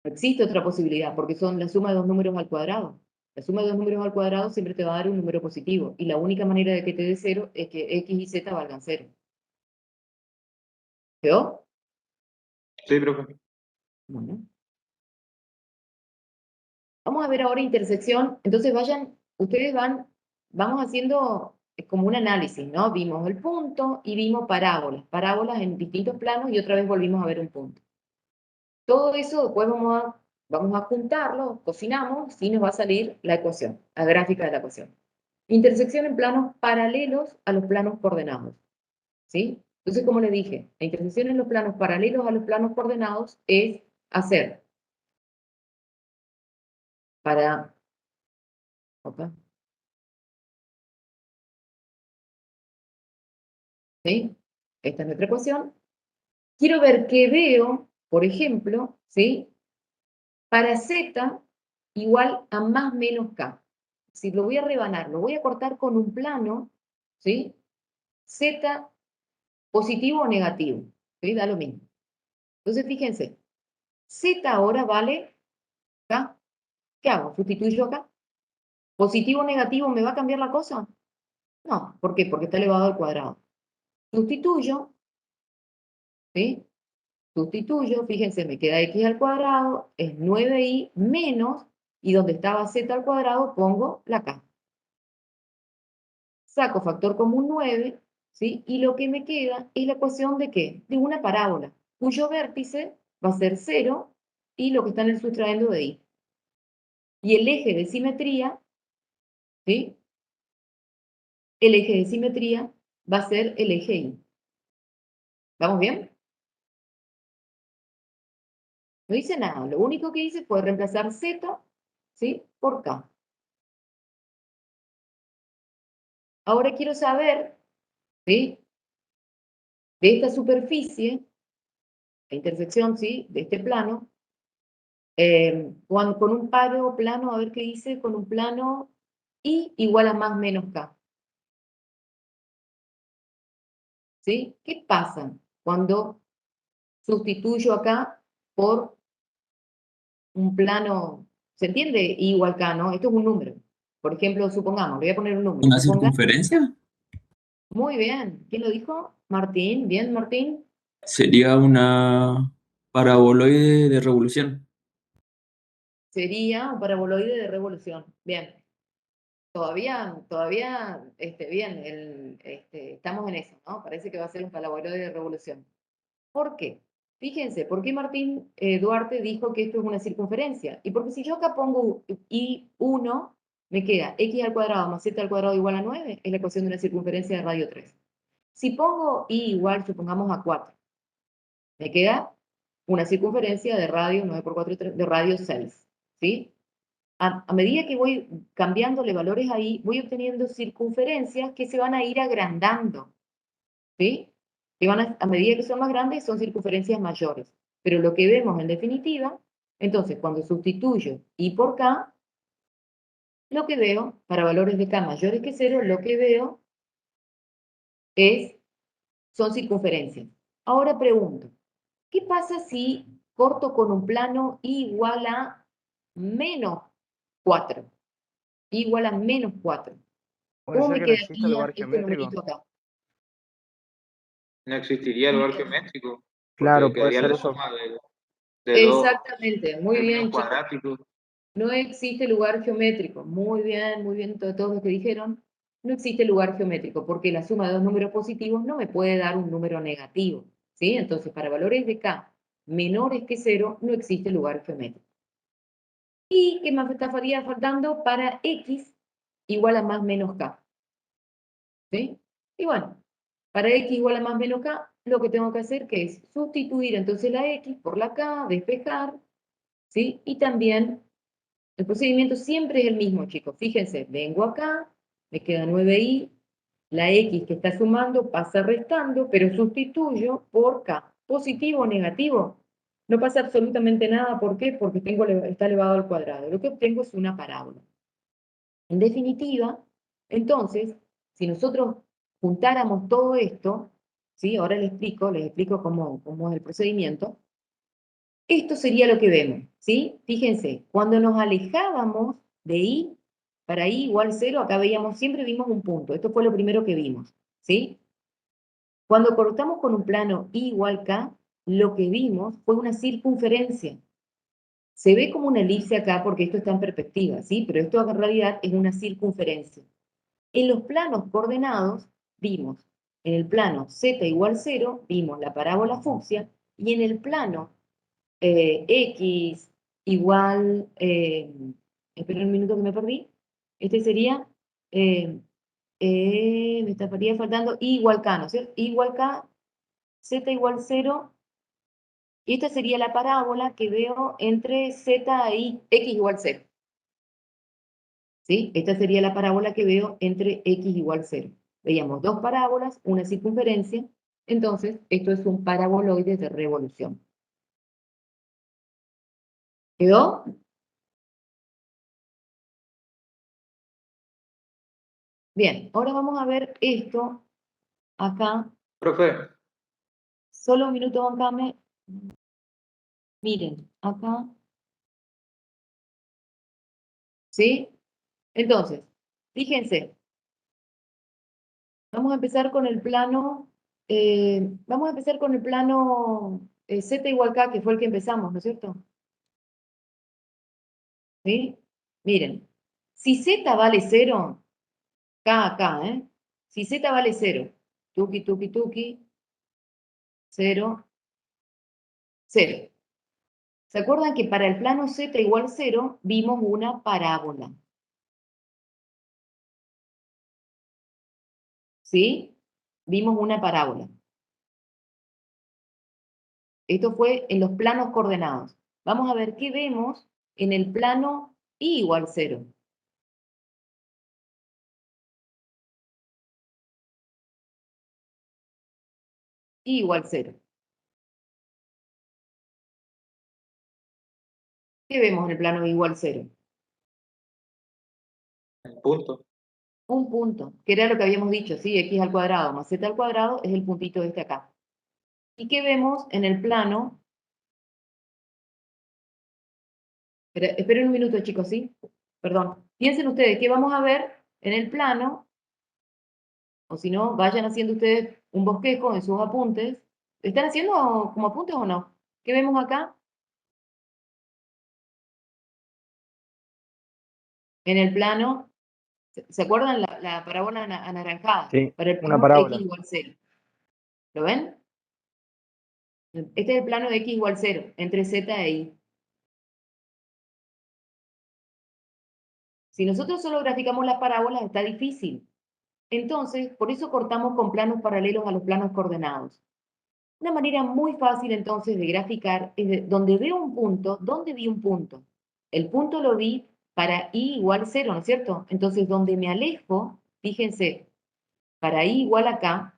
No existe otra posibilidad porque son la suma de dos números al cuadrado. La suma de dos números al cuadrado siempre te va a dar un número positivo y la única manera de que te dé 0 es que X y Z valgan 0. ¿Quedó? Sí, profe. Bueno. Vamos a ver ahora intersección. Entonces ustedes vamos haciendo como un análisis, ¿no? Vimos el punto y vimos parábolas en distintos planos y otra vez volvimos a ver un punto. Todo eso después vamos a juntarlo, cocinamos y nos va a salir la ecuación, la gráfica de la ecuación. Intersección en planos paralelos a los planos coordenados, ¿sí? Entonces, como les dije, la intersección en los planos paralelos a los planos coordenados es hacer para... opa, ¿sí? Esta es nuestra ecuación. Quiero ver qué veo, por ejemplo, ¿sí?, para Z igual a más menos K. si lo voy a rebanar, lo voy a cortar con un plano, ¿sí? Z positivo o negativo, ¿sí? Da lo mismo. Entonces, fíjense, Z ahora vale acá. ¿Qué hago? ¿Sustituyo acá? ¿Positivo o negativo me va a cambiar la cosa? No, ¿por qué? Porque está elevado al cuadrado. Sustituyo, ¿sí? Sustituyo, fíjense, me queda x al cuadrado, es 9i menos, y donde estaba z al cuadrado pongo la k. Saco factor común 9, ¿sí? Y lo que me queda es la ecuación de ¿qué? De una parábola, cuyo vértice va a ser 0 y lo que está en el sustraendo de i. Y el eje de simetría, ¿sí? El eje de simetría va a ser el eje y. ¿Vamos bien? No hice nada, lo único que hice fue reemplazar z, ¿sí? Por k. Ahora quiero saber, ¿sí? De esta superficie, la intersección, ¿sí? De este plano, con un paro plano, a ver qué dice, con un plano i igual a más menos k. ¿Sí? ¿Qué pasa cuando sustituyo acá por un plano? ¿Se entiende? I igual k, ¿no? Esto es un número. Por ejemplo, supongamos, le voy a poner un número. ¿Una Suponga, circunferencia? muy bien. ¿Quién lo dijo? Martín. Bien, Martín. Sería una paraboloide de revolución. Sería un paraboloide de revolución. Bien. Todavía, bien, estamos en eso, ¿no? Parece que va a ser un paraboloide de revolución. ¿Por qué? Fíjense, ¿por qué Martín Duarte dijo que esto es una circunferencia? Y porque si yo acá pongo I1, me queda x al cuadrado más z al cuadrado igual a 9, es la ecuación de una circunferencia de radio 3. Si pongo I igual, supongamos a 4, me queda una circunferencia de radio 9 por 4, de radio 6, ¿sí? A medida que voy cambiándole valores ahí, voy obteniendo circunferencias que se van a ir agrandando, ¿sí? Que a medida que son más grandes, son circunferencias mayores. Pero lo que vemos en definitiva, entonces, cuando sustituyo I por K, lo que veo, para valores de K mayores que 0, lo que veo son circunferencias. Ahora pregunto, ¿qué pasa si corto con un plano igual a menos 4? Igual a menos 4. Puede ¿Cómo ser me que no exista quedaría lugar este geométrico. numerito acá? No existiría ¿Cómo me lugar quedaría? geométrico, Claro, porque puede quedaría ser la eso. suma de dos Exactamente, muy términos bien, chicos. cuadráticos. No existe lugar geométrico. Muy bien, todos los que dijeron. No existe lugar geométrico, porque la suma de dos números positivos no me puede dar un número negativo, ¿sí? Entonces, para valores de K menores que 0, no existe lugar geométrico. ¿Y qué más estaría faltando para X igual a más menos K? ¿Sí? Y bueno, para X igual a más menos K, lo que tengo que hacer que es sustituir entonces la X por la K, despejar, ¿sí? Y también el procedimiento siempre es el mismo, chicos. Fíjense, vengo acá, me queda 9i, la X que está sumando pasa restando, pero sustituyo por K. ¿Positivo o negativo? No pasa absolutamente nada. ¿Por qué? Porque está elevado al cuadrado. Lo que obtengo es una parábola. En definitiva, entonces, si nosotros juntáramos todo esto, ¿sí? Ahora les explico cómo es el procedimiento. Esto sería lo que vemos, ¿sí? Fíjense, cuando nos alejábamos de I, para I igual 0, acá siempre vimos un punto. Esto fue lo primero que vimos, ¿sí? Cuando cortamos con un plano I igual K, lo que vimos fue una circunferencia. Se ve como una elipse acá porque esto está en perspectiva, ¿sí? Pero esto en realidad es una circunferencia. En los planos coordenados vimos, en el plano Z igual 0, vimos la parábola fucsia, y en el plano X igual, espera un minuto que me perdí, este sería, me estaría faltando I igual K, ¿no es cierto? I igual K, Z igual 0, y esta sería la parábola que veo entre Z y X igual 0. ¿Sí? Esta sería la parábola que veo entre X igual 0. Veíamos dos parábolas, una circunferencia, entonces esto es un paraboloide de revolución. ¿Quedó? Bien, ahora vamos a ver esto acá. Profe, Solo un minuto, bancame. Miren, acá. ¿Sí? Entonces, fíjense, vamos a empezar con el plano, vamos a empezar con el plano Z igual K, que fue el que empezamos, ¿no es cierto? ¿Sí? Miren, si Z vale 0, K acá, ¿eh? Si Z vale 0, tuki, tuki, tuki, 0, 0. ¿Se acuerdan que para el plano Z igual 0 vimos una parábola? ¿Sí? Vimos una parábola. Esto fue en los planos coordenados. Vamos a ver qué vemos en el plano y igual 0. Y igual 0. ¿Qué vemos en el plano igual 0? punto. Un punto, que era lo que habíamos dicho, ¿sí? X al cuadrado más Z al cuadrado es el puntito este acá. ¿Y qué vemos en el plano? Esperen un minuto, chicos, ¿sí? Perdón. Piensen ustedes, ¿qué vamos a ver en el plano? O si no, vayan haciendo ustedes un bosquejo en sus apuntes. ¿Están haciendo como apuntes o no? ¿Qué vemos acá? En el plano, ¿se acuerdan la parábola anaranjada? Sí, Para el una plano X parábola. igual 0. ¿Lo ven? Este es el plano de X igual 0, entre Z e Y. Si nosotros solo graficamos las parábolas, está difícil. Entonces, por eso cortamos con planos paralelos a los planos coordenados. Una manera muy fácil entonces de graficar es donde veo un punto, ¿dónde vi un punto? El punto lo vi para y igual 0, ¿no es cierto? Entonces, donde me alejo, fíjense, para y igual acá,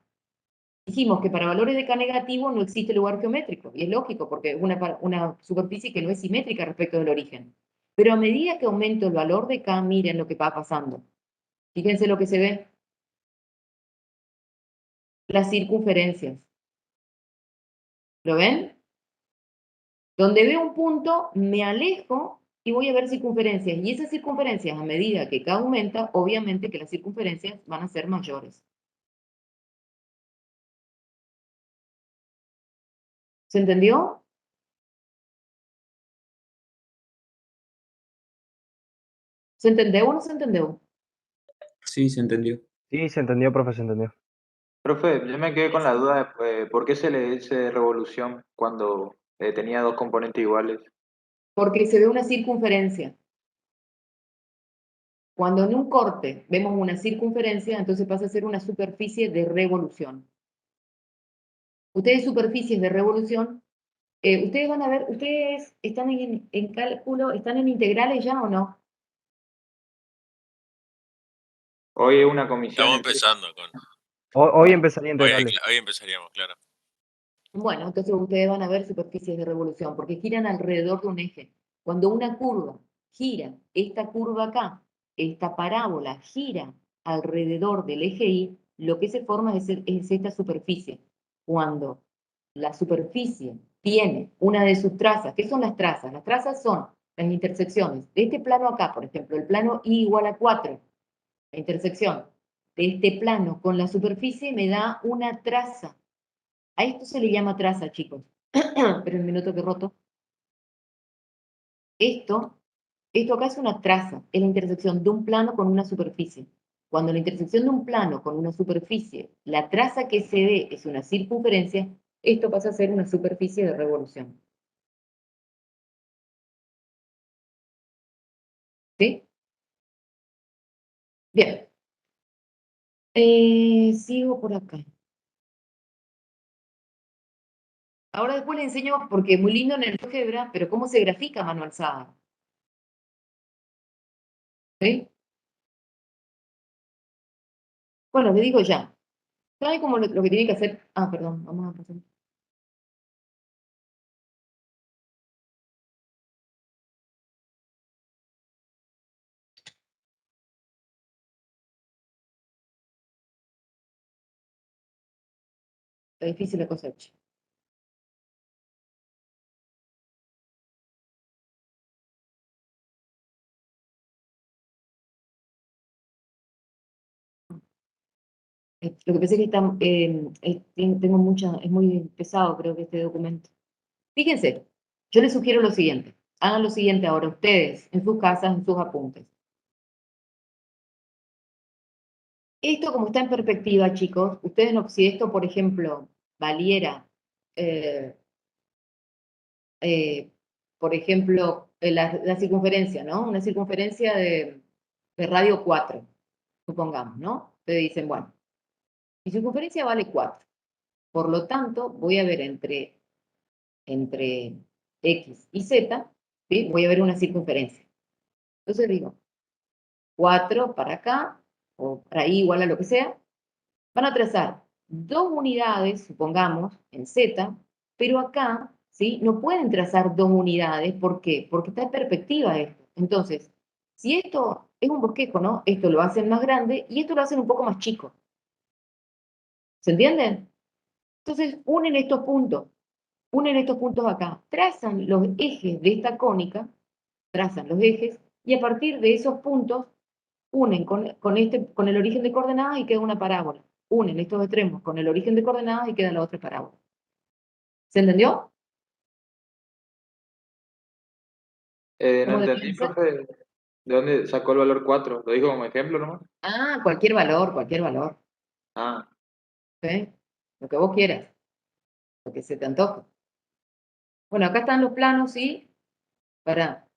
dijimos que para valores de k negativo no existe lugar geométrico, y es lógico, porque es una superficie que no es simétrica respecto del origen. Pero a medida que aumento el valor de k, miren lo que va pasando. Fíjense lo que se ve. Las circunferencias. ¿Lo ven? Donde veo un punto, me alejo y voy a ver circunferencias. Y esas circunferencias, a medida que k aumenta, obviamente que las circunferencias van a ser mayores. ¿Se entendió? ¿Se entendió o no se entendió? Sí, se entendió. Sí, se entendió, profe, se entendió. Profe, yo me quedé con la duda de por qué se le dice revolución cuando tenía dos componentes iguales. Porque se ve una circunferencia. Cuando en un corte vemos una circunferencia, entonces pasa a ser una superficie de revolución. Ustedes superficies de revolución, ustedes van a ver, ustedes están en cálculo, ¿están en integrales ya o no? Hoy es una comisión Estamos en sí. empezando con. Hoy Bueno, empezaría integrales. Hoy empezaríamos, claro. bueno, entonces ustedes van a ver superficies de revolución, porque giran alrededor de un eje. Cuando una curva gira, esta curva acá, esta parábola gira alrededor del eje Y, lo que se forma es esta superficie. Cuando la superficie tiene una de sus trazas, ¿qué son las trazas? Las trazas son las intersecciones de este plano acá, por ejemplo, el plano Y igual a 4, la intersección de este plano con la superficie me da una traza. A esto se le llama traza, chicos. Pero un minuto que roto. Esto, esto acá es una traza, es la intersección de un plano con una superficie. Cuando la intersección de un plano con una superficie, la traza que se ve es una circunferencia, esto pasa a ser una superficie de revolución. ¿Sí? Bien. Sigo por acá. Ahora después les enseño, porque es muy lindo en el álgebra, pero cómo se grafica a mano alzada. ¿Sí? Bueno, les digo ya. ¿Saben cómo lo que tienen que hacer? Ah, perdón, vamos a pasar. Está difícil la cosecha. Lo que pasa es que tengo es muy pesado creo que este documento. Fíjense, yo les sugiero lo siguiente. Hagan lo siguiente ahora ustedes, en sus casas, en sus apuntes. Esto como está en perspectiva, chicos, ustedes no, si esto, por ejemplo, valiera, eh, eh, por ejemplo, la circunferencia, ¿no? Una circunferencia de radio 4, supongamos, ¿no? Ustedes dicen, bueno, mi circunferencia vale 4. Por lo tanto, voy a ver entre X y Z, ¿sí? Voy a ver una circunferencia. Entonces digo, 4 para acá, o para ahí igual a lo que sea, van a trazar 2 unidades, supongamos, en Z, pero acá, ¿sí? No pueden trazar 2 unidades, ¿por qué? Porque está en perspectiva esto. Entonces, si esto es un bosquejo, ¿no? Esto lo hacen más grande y esto lo hacen un poco más chico. ¿Se entienden? Entonces, unen estos puntos acá, trazan los ejes de esta cónica, trazan los ejes, y a partir de esos puntos unen con el origen de coordenadas y queda una parábola. Unen estos extremos con el origen de coordenadas y queda la otra parábola. ¿Se entendió? No ¿Cómo entendí, debería ser? profe, ¿de dónde sacó el valor 4? ¿Lo dijo como ejemplo nomás? Ah, cualquier valor, cualquier valor. Ah, ¿Sí? Lo que vos quieras, lo que se te antoje. Bueno, acá están los planos, ¿sí? Para...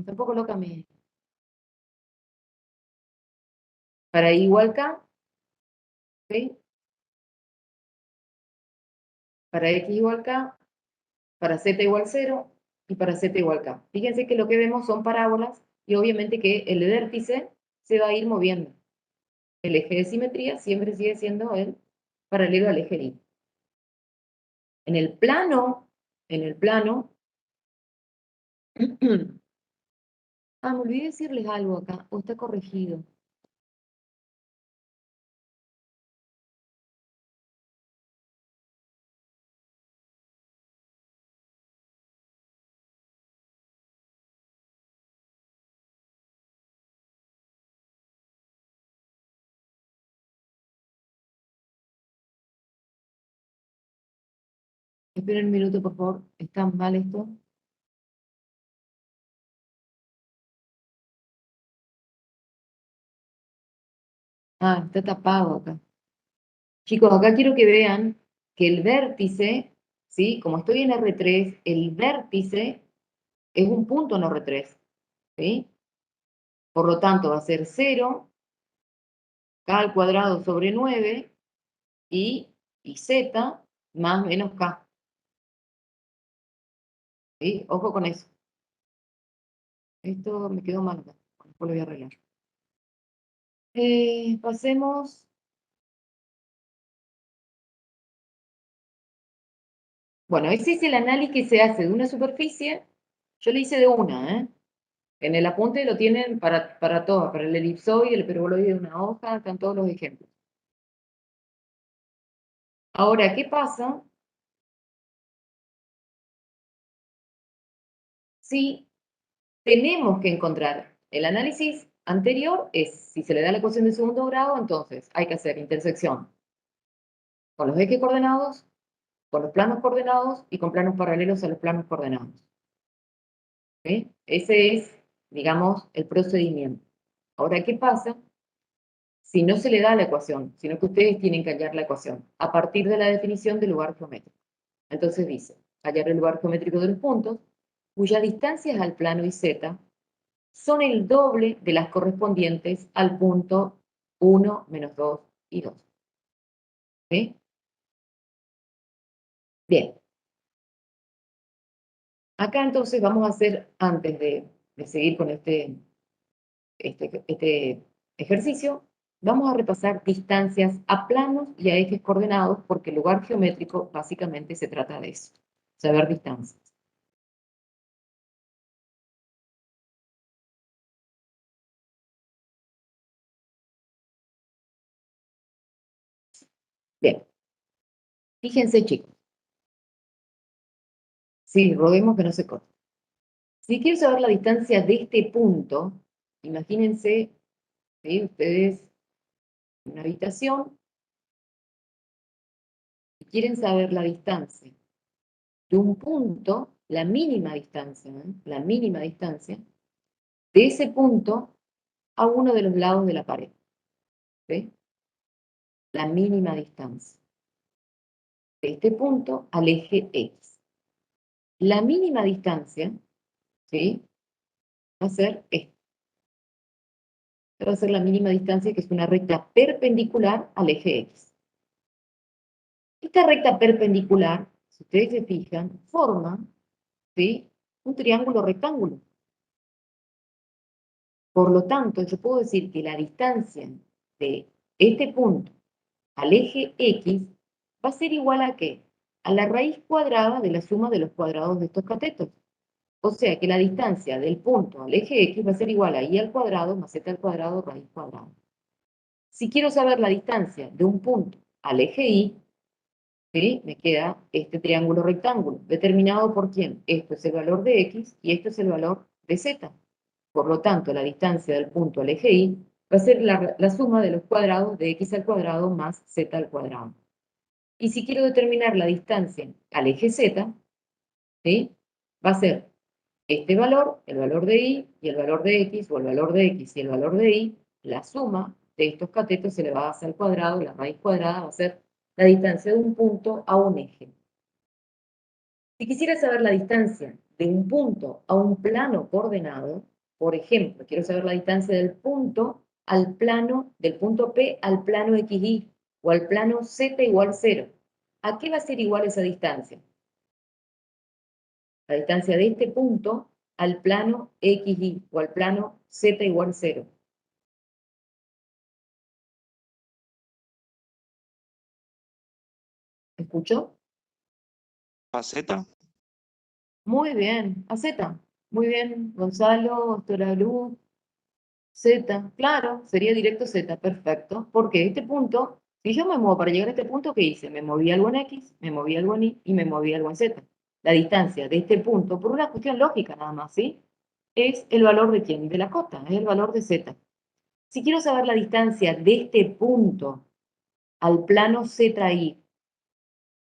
Tampoco loca me... Para I igual K, ¿sí? Para X igual K, para Z igual 0 y para Z igual K. Fíjense que lo que vemos son parábolas y obviamente que el vértice se va a ir moviendo. El eje de simetría siempre sigue siendo el paralelo al eje Y. En el plano, me olvidé decirles algo acá, o está corregido. Esperen un minuto, por favor. ¿Está mal esto? Está tapado acá. Chicos, acá quiero que vean que el vértice, ¿sí? Como estoy en R3, el vértice es un punto en R3, ¿sí? Por lo tanto, va a ser 0, K al cuadrado sobre 9 y Z más menos K. ¿Sí? Ojo con eso. Esto me quedó mal acá. Después lo voy a arreglar. Pasemos. Bueno, ese es el análisis que se hace de una superficie. Yo le hice de una, ¿eh? En el apunte lo tienen para todo, para el elipsoide, el hiperboloide de una hoja, están todos los ejemplos. Ahora, ¿qué pasa si tenemos que encontrar el análisis anterior? Si se le da la ecuación de segundo grado, entonces hay que hacer intersección con los ejes coordenados, con los planos coordenados y con planos paralelos a los planos coordenados. ¿Sí? Ese es, digamos, el procedimiento. Ahora, ¿qué pasa si no se le da la ecuación, sino que ustedes tienen que hallar la ecuación a partir de la definición del lugar geométrico? Entonces dice, hallar el lugar geométrico de los puntos, cuya distancia al plano y z son el doble de las correspondientes al punto 1, menos 2 y 2. ¿Sí? Bien. Acá entonces vamos a hacer, antes de seguir con este ejercicio, vamos a repasar distancias a planos y a ejes coordenados, porque el lugar geométrico básicamente se trata de eso, saber distancias. Bien. Fíjense, chicos. Sí, roguemos que no se corte. Si quiero saber la distancia de este punto, imagínense, ¿sí? Ustedes en una habitación y quieren saber la distancia de un punto, la mínima distancia, ¿eh? La mínima distancia de ese punto a uno de los lados de la pared. ¿Sí? La mínima distancia de este punto al eje X. La mínima distancia, ¿sí? Va a ser esta. Esta va a ser la mínima distancia, que es una recta perpendicular al eje X. Esta recta perpendicular, si ustedes se fijan, forma, ¿sí? Un triángulo rectángulo. Por lo tanto, yo puedo decir que la distancia de este punto al eje X va a ser igual a ¿qué? A la raíz cuadrada de la suma de los cuadrados de estos catetos. O sea que la distancia del punto al eje X va a ser igual a y al cuadrado más z al cuadrado raíz cuadrada. Si quiero saber la distancia de un punto al eje Y, ¿sí? Me queda este triángulo rectángulo, determinado por ¿quién? Esto es el valor de X y esto es el valor de Z. Por lo tanto, la distancia del punto al eje Y va a ser la suma de los cuadrados de X al cuadrado más Z al cuadrado. Y si quiero determinar la distancia al eje Z, ¿sí? Va a ser este valor, el valor de Y y el valor de X, o el valor de X y el valor de Y, la suma de estos catetos elevada al cuadrado, la raíz cuadrada va a ser la distancia de un punto a un eje. Si quisiera saber la distancia de un punto a un plano coordenado, por ejemplo, quiero saber la distancia del punto al plano, del punto P al plano XY, o al plano Z igual 0. ¿A qué va a ser igual esa distancia? La distancia de este punto al plano XY, o al plano Z igual 0. ¿Escuchó? ¿A Z? Muy bien, a Z. Muy bien, Gonzalo, Doctora Luz, Z. Claro, sería directo Z, perfecto. Porque este punto, si yo me muevo para llegar a este punto, ¿qué hice? Me moví algo en X, me moví algo en Y y me moví algo en Z. La distancia de este punto, por una cuestión lógica nada más, ¿sí? Es el valor de quién? De la cota, es el valor de Z. Si quiero saber la distancia de este punto al plano ZY,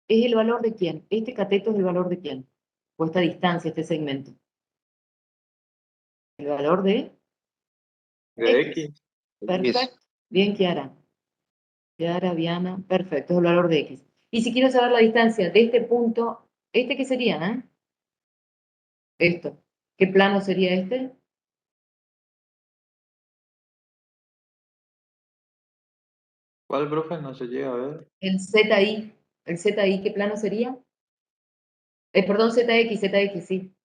¿es el valor de quién? ¿Este cateto es el valor de quién? O esta distancia, este segmento. El valor de De X. X. Perfecto. Bien, Kiara. Kiara, Viana. Perfecto, es el valor de X. Y si quiero saber la distancia de este punto, ¿este qué sería? Esto. ¿Qué plano sería este? ¿Cuál, profe? No se llega a ver. El ZI. ¿El ZI qué plano sería? Perdón, ZX, sí.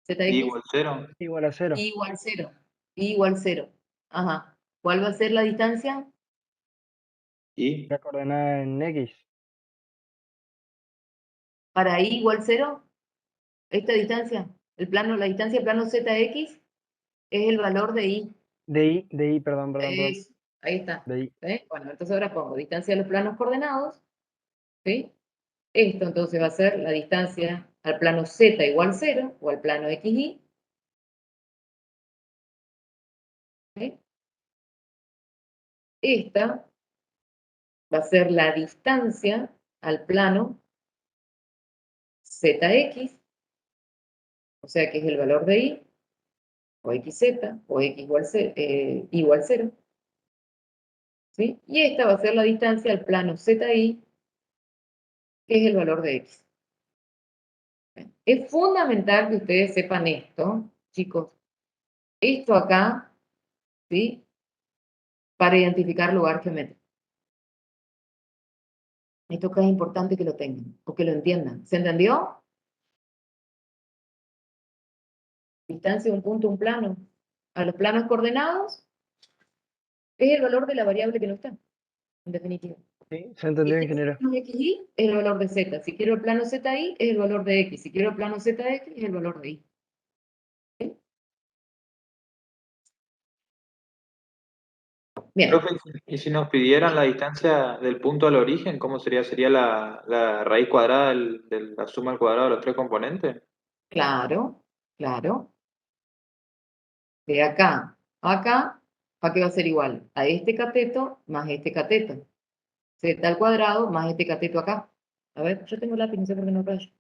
Y ZX. igual 0. Igual a 0. I igual 0. I igual 0. Ajá. ¿Cuál va a ser la distancia? Y La coordenada en X. Para I igual 0, esta distancia, la distancia del plano ZX es el valor de I. Perdón. Ahí está. De Y. ¿Sí? Bueno, entonces ahora pongo distancia de los planos coordenados. ¿Sí? Esto entonces va a ser la distancia al plano Z igual 0 o al plano XY. ¿Sí? Esta va a ser la distancia al plano ZX, o sea que es el valor de Y, o XZ, o X igual 0. ¿Sí? Y esta va a ser la distancia al plano ZY, que es el valor de X. Es fundamental que ustedes sepan esto, chicos. Esto acá, ¿sí? Para identificar lugar geométrico. Esto acá es importante que lo tengan, o que lo entiendan. ¿Se entendió? Distancia de un punto a un plano. A los planos coordenados es el valor de la variable que no está, en definitiva. Sí, se Si entendió, quiero el ingeniero. plano XY, es el valor de Z. Si quiero el plano ZY, es el valor de X. Si quiero el plano ZX, es el valor de Y. ¿Sí? Bien, Profe, y si nos pidieran la distancia del punto al origen, ¿cómo sería? ¿Sería la raíz cuadrada de la suma al cuadrado de los tres componentes? claro, claro. De acá a acá, ¿para qué va a ser igual? A este cateto más este cateto. Z al cuadrado más este cateto acá. A ver, yo tengo lápiz, no sé por qué no rayo.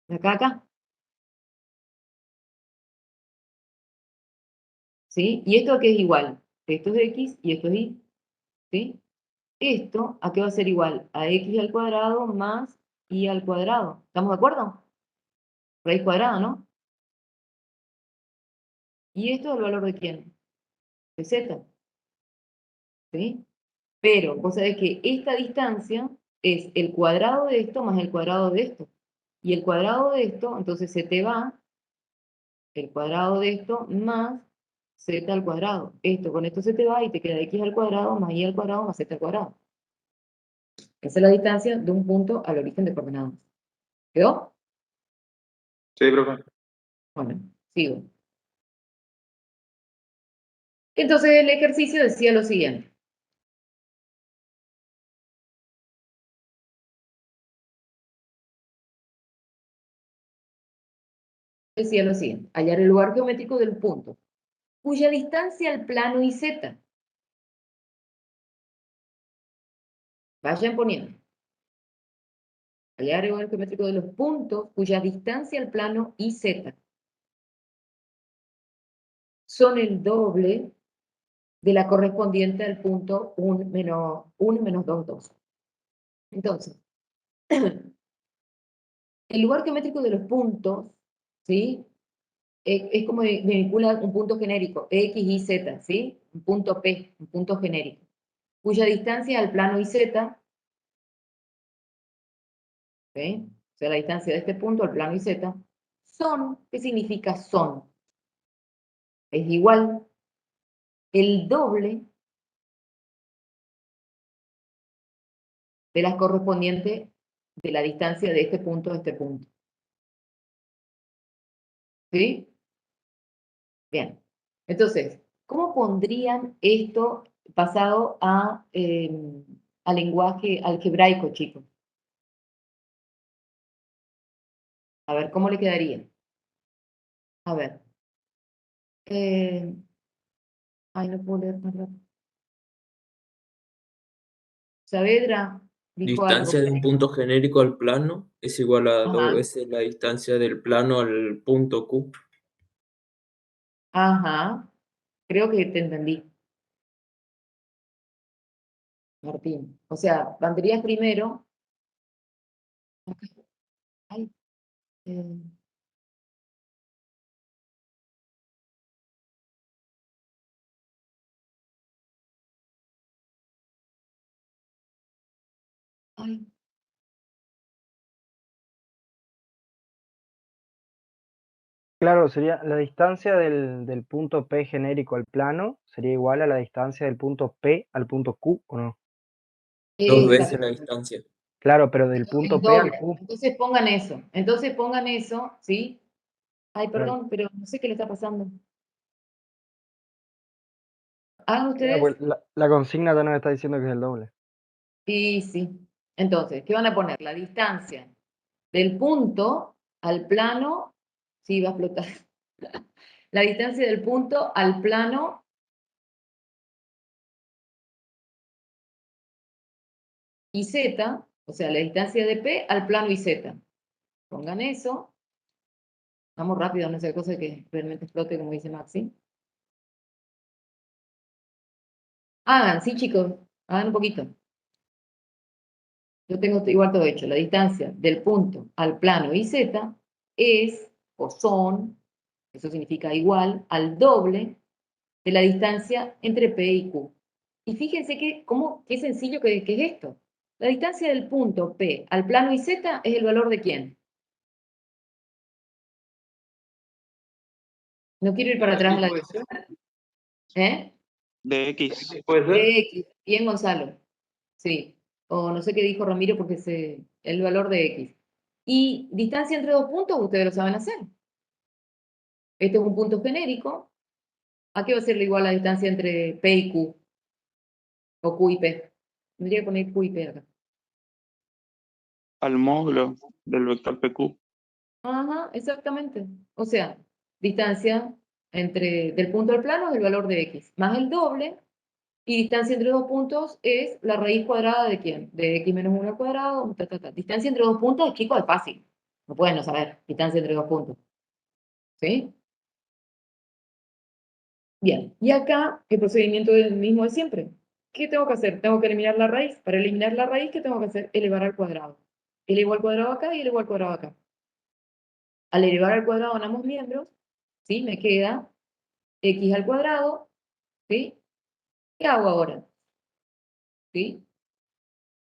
De acá a acá. ¿Sí? ¿Y esto a qué es igual? Esto es X y esto es Y. ¿Sí? Esto a qué va a ser igual? A X al cuadrado más Y al cuadrado. ¿Estamos de acuerdo? Raíz cuadrada, ¿no? ¿Y esto es el valor de quién? De Z. ¿Sí? Pero vos sabés que esta distancia es el cuadrado de esto más el cuadrado de esto. Y el cuadrado de esto, entonces se te va el cuadrado de esto más z al cuadrado. Esto con esto se te va y te queda x al cuadrado más y al cuadrado más z al cuadrado. Esa es la distancia de un punto al origen de coordenadas. ¿Quedó? Sí, profe. Bueno, sigo. Entonces el ejercicio decía lo siguiente. Decía lo siguiente. Hallar el lugar geométrico del punto, cuya distancia al plano y z. Vayan poniendo. Hallar el lugar geométrico de los puntos, cuya distancia al plano y z son el doble de la correspondiente al punto 1 menos 2, 2. Entonces, el lugar geométrico de los puntos, ¿sí? Es como me vincula un punto genérico, X, Y, Z, ¿sí? Un punto P, un punto genérico, cuya distancia al plano YZ, ¿sí? O sea, la distancia de este punto al plano YZ, son, ¿qué significa son? Es igual el doble de las correspondientes de la distancia de este punto a este punto. ¿Sí? Bien. Entonces, ¿cómo pondrían esto pasado a lenguaje algebraico, chicos? A ver, ¿cómo le quedaría? A ver. eh, ay, no puedo leer tan rápido. Saavedra dijo algo. Distancia de un punto genérico al plano es igual a dos Ajá, veces la distancia del plano al punto Q. ajá. Creo que te entendí, Martín. O sea, pondrías primero. Ay, eh, ay, Claro, sería la distancia del punto P genérico al plano, sería igual a la distancia del punto P al punto Q, ¿o no? Dos exacto. veces la distancia. Claro, pero del Es punto P al doble. Q. Entonces pongan eso. Entonces pongan eso, ¿sí? Ay, Claro, perdón, pero no sé qué le está pasando. Hagan claro, pues ustedes. la consigna ya nos está diciendo que es el doble. Sí, sí. Entonces, ¿qué van a poner? La distancia del punto al plano. Sí, va a explotar. La distancia del punto al plano y Z, o sea, la distancia de P al plano y Z. Pongan eso. Vamos rápido, no sea cosa que realmente explote, como dice Maxi. Hagan, sí, chicos, hagan un poquito. Yo tengo igual todo hecho. La distancia del punto al plano y Z es, o son, eso significa igual, al doble de la distancia entre P y Q. Y fíjense qué sencillo que es esto. La distancia del punto P al plano y Z es el valor de ¿quién? No quiero ir para atrás en la ¿Puede ser? lista. ¿Eh? De X. ¿Puede ser? De X. Bien, Gonzalo. Sí. O no sé qué dijo Ramiro porque es el valor de X. Y distancia entre dos puntos, ustedes lo saben hacer. Este es un punto genérico. ¿A qué va a ser igual la distancia entre P y Q? O Q y P. Tendría que poner Q y P acá. Al módulo del vector PQ. Ajá, exactamente. O sea, distancia del punto al plano es el valor de X, más el doble, y distancia entre dos puntos es la raíz cuadrada de quién, de X menos 1 al cuadrado, ta, ta, ta. Distancia entre dos puntos, chicos, es fácil. No pueden no saber, distancia entre dos puntos. ¿Sí? Bien, y acá el procedimiento es el mismo de siempre. ¿Qué tengo que hacer? Tengo que eliminar la raíz. Para eliminar la raíz, ¿qué tengo que hacer? Elevar al cuadrado. Elevo al cuadrado acá y elevo al cuadrado acá. Al elevar al cuadrado en ambos miembros, ¿sí? Me queda x al cuadrado, ¿sí? ¿Qué hago ahora? ¿Sí?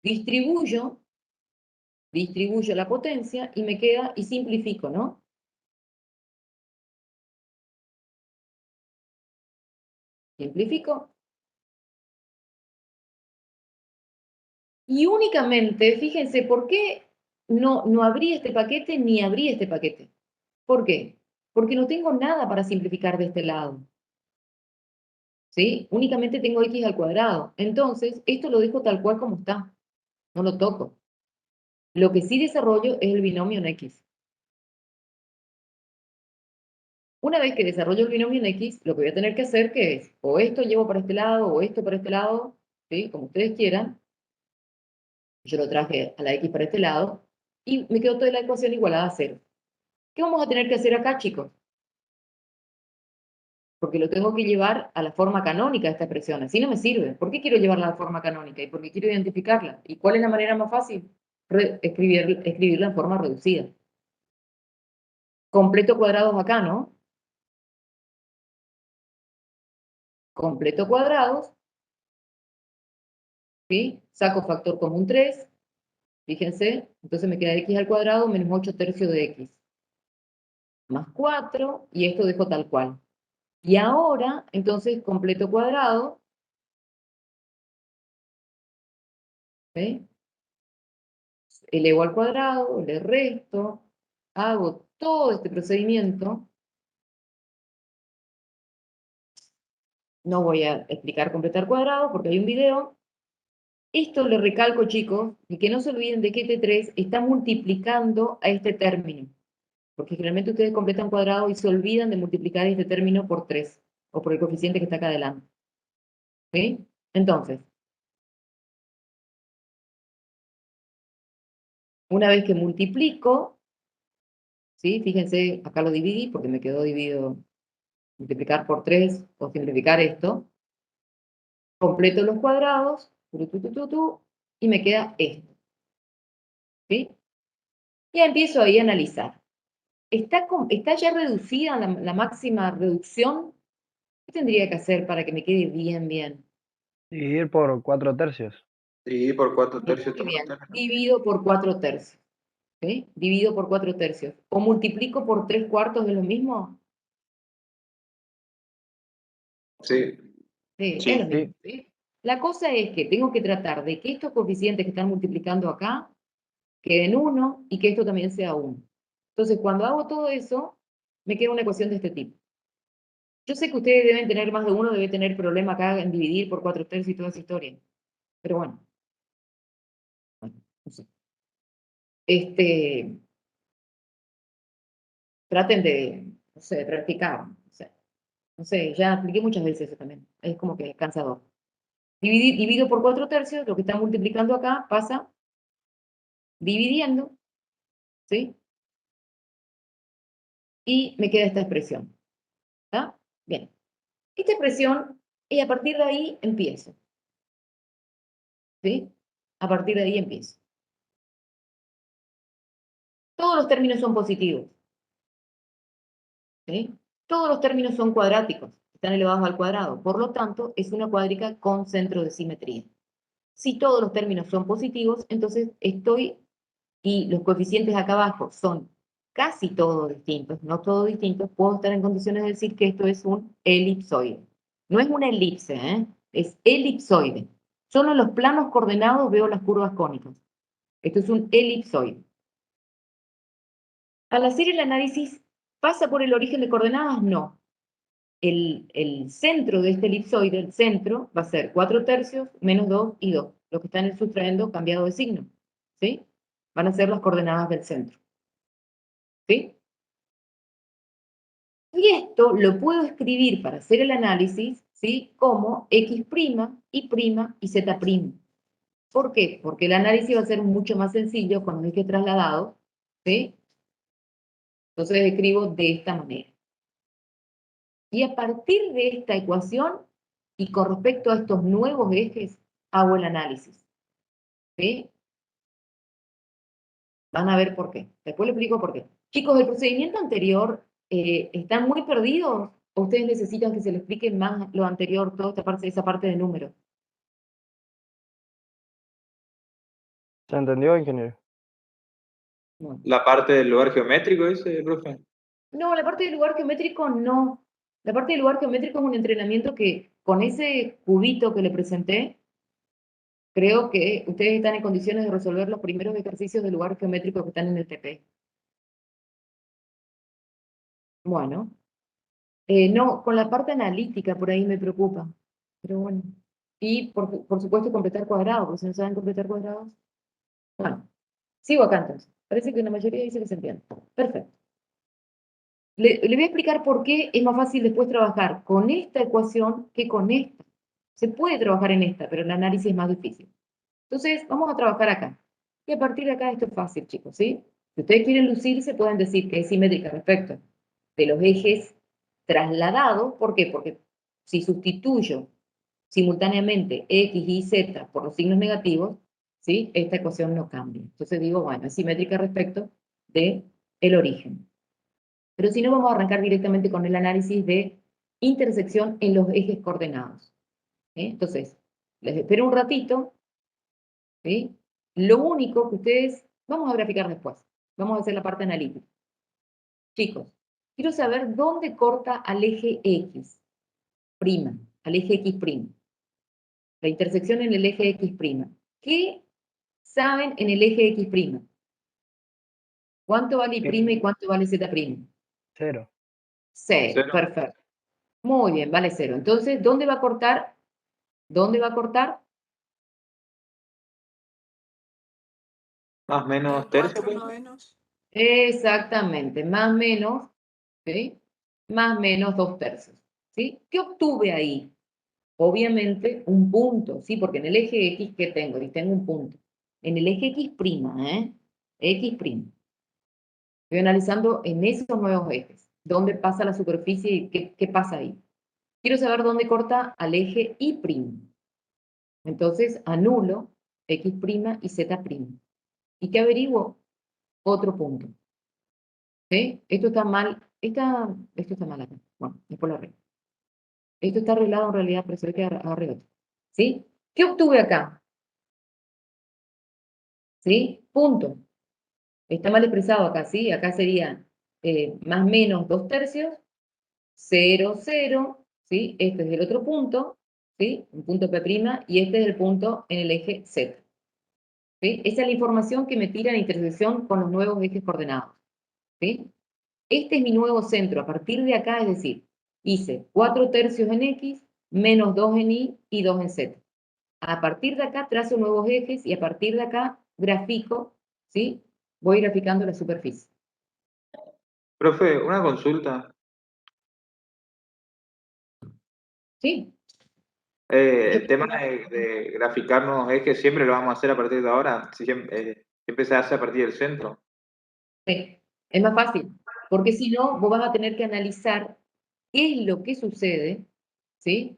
Distribuyo la potencia y me queda, y simplifico, ¿no? Simplifico. Y únicamente, fíjense, ¿por qué no abrí este paquete ni abrí este paquete? ¿Por qué? Porque no tengo nada para simplificar de este lado. ¿Sí? Únicamente tengo x al cuadrado. Entonces, esto lo dejo tal cual como está. No lo toco. Lo que sí desarrollo es el binomio en x. Una vez que desarrollo el binomio en x, lo que voy a tener que hacer que es, o esto llevo para este lado, o esto para este lado, ¿sí? Como ustedes quieran. Yo lo traje a la x para este lado, y me quedó toda la ecuación igualada a 0. ¿Qué vamos a tener que hacer acá, chicos? Porque lo tengo que llevar a la forma canónica de esta expresión. Así no me sirve. ¿Por qué quiero llevarla a la forma canónica? Y porque quiero identificarla. ¿Y cuál es la manera más fácil? Escribirla en forma reducida. Completo cuadrados acá, ¿no? Completo cuadrados, ¿sí? Saco factor común 3, fíjense, entonces me queda x al cuadrado menos 8 tercios de x. Más 4, y esto dejo tal cual. Y ahora, entonces, completo cuadrado, ¿sí? Elevo al cuadrado, le resto, hago todo este procedimiento. No voy a explicar completar cuadrado porque hay un video. Esto le recalco, chicos, y que no se olviden de que este 3 está multiplicando a este término. Porque generalmente ustedes completan cuadrado y se olvidan de multiplicar este término por 3, o por el coeficiente que está acá adelante. ¿Sí? Entonces, una vez que multiplico, ¿sí? Fíjense, acá lo dividí porque me quedó dividido multiplicar por 3 o simplificar esto. Completo los cuadrados, y me queda esto. ¿Sí? Y empiezo ahí a analizar. ¿Está ya reducida la máxima reducción? ¿Qué tendría que hacer para que me quede bien, bien? Dividir por 4 tercios. Sí, por 4 Muy tercios bien. total. Divido por 4 tercios. ¿Sí? Divido por 4 tercios. ¿O multiplico por 3 cuartos de lo mismo? Sí, Sí, es lo Sí. mismo. ¿Sí? La cosa es que tengo que tratar de que estos coeficientes que están multiplicando acá queden 1 y que esto también sea 1. Entonces, cuando hago todo eso, me queda una ecuación de este tipo. Yo sé que ustedes deben tener más de uno, debe tener problema acá en dividir por 4 tercios y toda esa historia. Pero bueno, no sé. Traten de, no sé, de practicar. No sé, ya expliqué muchas veces eso también. Es como que cansador. Divido por 4 tercios, lo que está multiplicando acá pasa dividiendo, ¿sí? Y me queda esta expresión. ¿Está? Bien. Esta expresión, y a partir de ahí empiezo. ¿Sí? A partir de ahí empiezo. Todos los términos son positivos. ¿Sí? Todos los términos son cuadráticos, están elevados al cuadrado. Por lo tanto, es una cuádrica con centro de simetría. Si todos los términos son positivos, entonces y los coeficientes acá abajo son casi todos distintos, no todos distintos, puedo estar en condiciones de decir que esto es un elipsoide. No es una elipse, es elipsoide. Solo en los planos coordenados veo las curvas cónicas. Esto es un elipsoide. Al hacer el análisis, ¿pasa por el origen de coordenadas? No. el centro de este elipsoide, el centro, va a ser 4/3, menos 2 y 2. Lo que está en el sustraendo cambiado de signo. ¿Sí? Van a ser las coordenadas del centro. ¿Sí? Y esto lo puedo escribir para hacer el análisis, ¿sí? Como X', Y' y Z'. ¿Por qué? Porque el análisis va a ser mucho más sencillo con los ejes trasladados, ¿sí? Entonces escribo de esta manera. Y a partir de esta ecuación, y con respecto a estos nuevos ejes, hago el análisis. ¿Sí? Van a ver por qué. Después le explico por qué. Chicos, el procedimiento anterior, ¿están muy perdidos? ¿O ustedes necesitan que se les explique más lo anterior, toda esa parte de números? ¿Se entendió, ingeniero? Bueno. La parte del lugar geométrico ese, profe. No, la parte del lugar geométrico no. La parte del lugar geométrico es un entrenamiento que con ese cubito que le presenté, creo que ustedes están en condiciones de resolver los primeros ejercicios del lugar geométrico que están en el TP. Bueno, no, con la parte analítica por ahí me preocupa, pero bueno. Y por supuesto completar cuadrados, porque si no saben completar cuadrados. Bueno, sigo acá entonces. Parece que la mayoría dice que se entiende. Perfecto. Le voy a explicar por qué es más fácil después trabajar con esta ecuación que con esta. Se puede trabajar en esta, pero el análisis es más difícil. Entonces, vamos a trabajar acá. Y a partir de acá esto es fácil, chicos, ¿sí? Si ustedes quieren lucirse, pueden decir que es simétrica respecto de los ejes trasladados. ¿Por qué? Porque si sustituyo simultáneamente X y Z por los signos negativos, ¿sí? Esta ecuación no cambia. Entonces digo, bueno, es simétrica respecto de el origen. Pero si no, vamos a arrancar directamente con el análisis de intersección en los ejes coordenados. Entonces, les espero un ratito. ¿Sí? Lo único que ustedes, vamos a graficar después, vamos a hacer la parte analítica. Chicos, quiero saber dónde corta al eje X', al eje X'. La intersección en el eje X'. ¿Qué saben en el eje X'? ¿Cuánto vale Y' y cuánto vale Z'? 0. 0, Cero. perfecto. Muy bien, vale 0. Entonces, ¿dónde va a cortar? ¿Dónde va a cortar? Más o menos tercio, pues. Exactamente, más o menos, ¿sí? Más o menos 2/3, ¿sí? ¿Qué obtuve ahí? Obviamente un punto, ¿sí? Porque en el eje X, ¿qué tengo? Y tengo un punto. En el eje X', X'. Estoy analizando en esos nuevos ejes. ¿Dónde pasa la superficie y qué pasa ahí? Quiero saber dónde corta al eje Y'. Entonces anulo X' y Z'. ¿Y qué averiguo? Otro punto. ¿Sí? Esto está mal. Esto está mal acá. Bueno, después lo arreglo. Esto está arreglado en realidad, pero se ve que agarré otro. ¿Sí? ¿Qué obtuve acá? ¿Sí? Punto. Está mal expresado acá, ¿sí? Acá sería más o menos 2/3, 0, 0, ¿sí? Este es el otro punto, ¿sí? Un punto P', y este es el punto en el eje Z. ¿Sí? Esa es la información que me tira en intersección con los nuevos ejes coordenados. ¿Sí? Este es mi nuevo centro. A partir de acá, es decir, hice 4/3 en X, menos 2 en Y y 2 en Z. A partir de acá trazo nuevos ejes y a partir de acá grafico, ¿sí? Voy graficando la superficie. Profe, una consulta. ¿Sí? El tema de graficarnos es que siempre lo vamos a hacer a partir de ahora. Siempre se hace a partir del centro. Sí, es más fácil, porque si no, vos vas a tener que analizar qué es lo que sucede, ¿sí?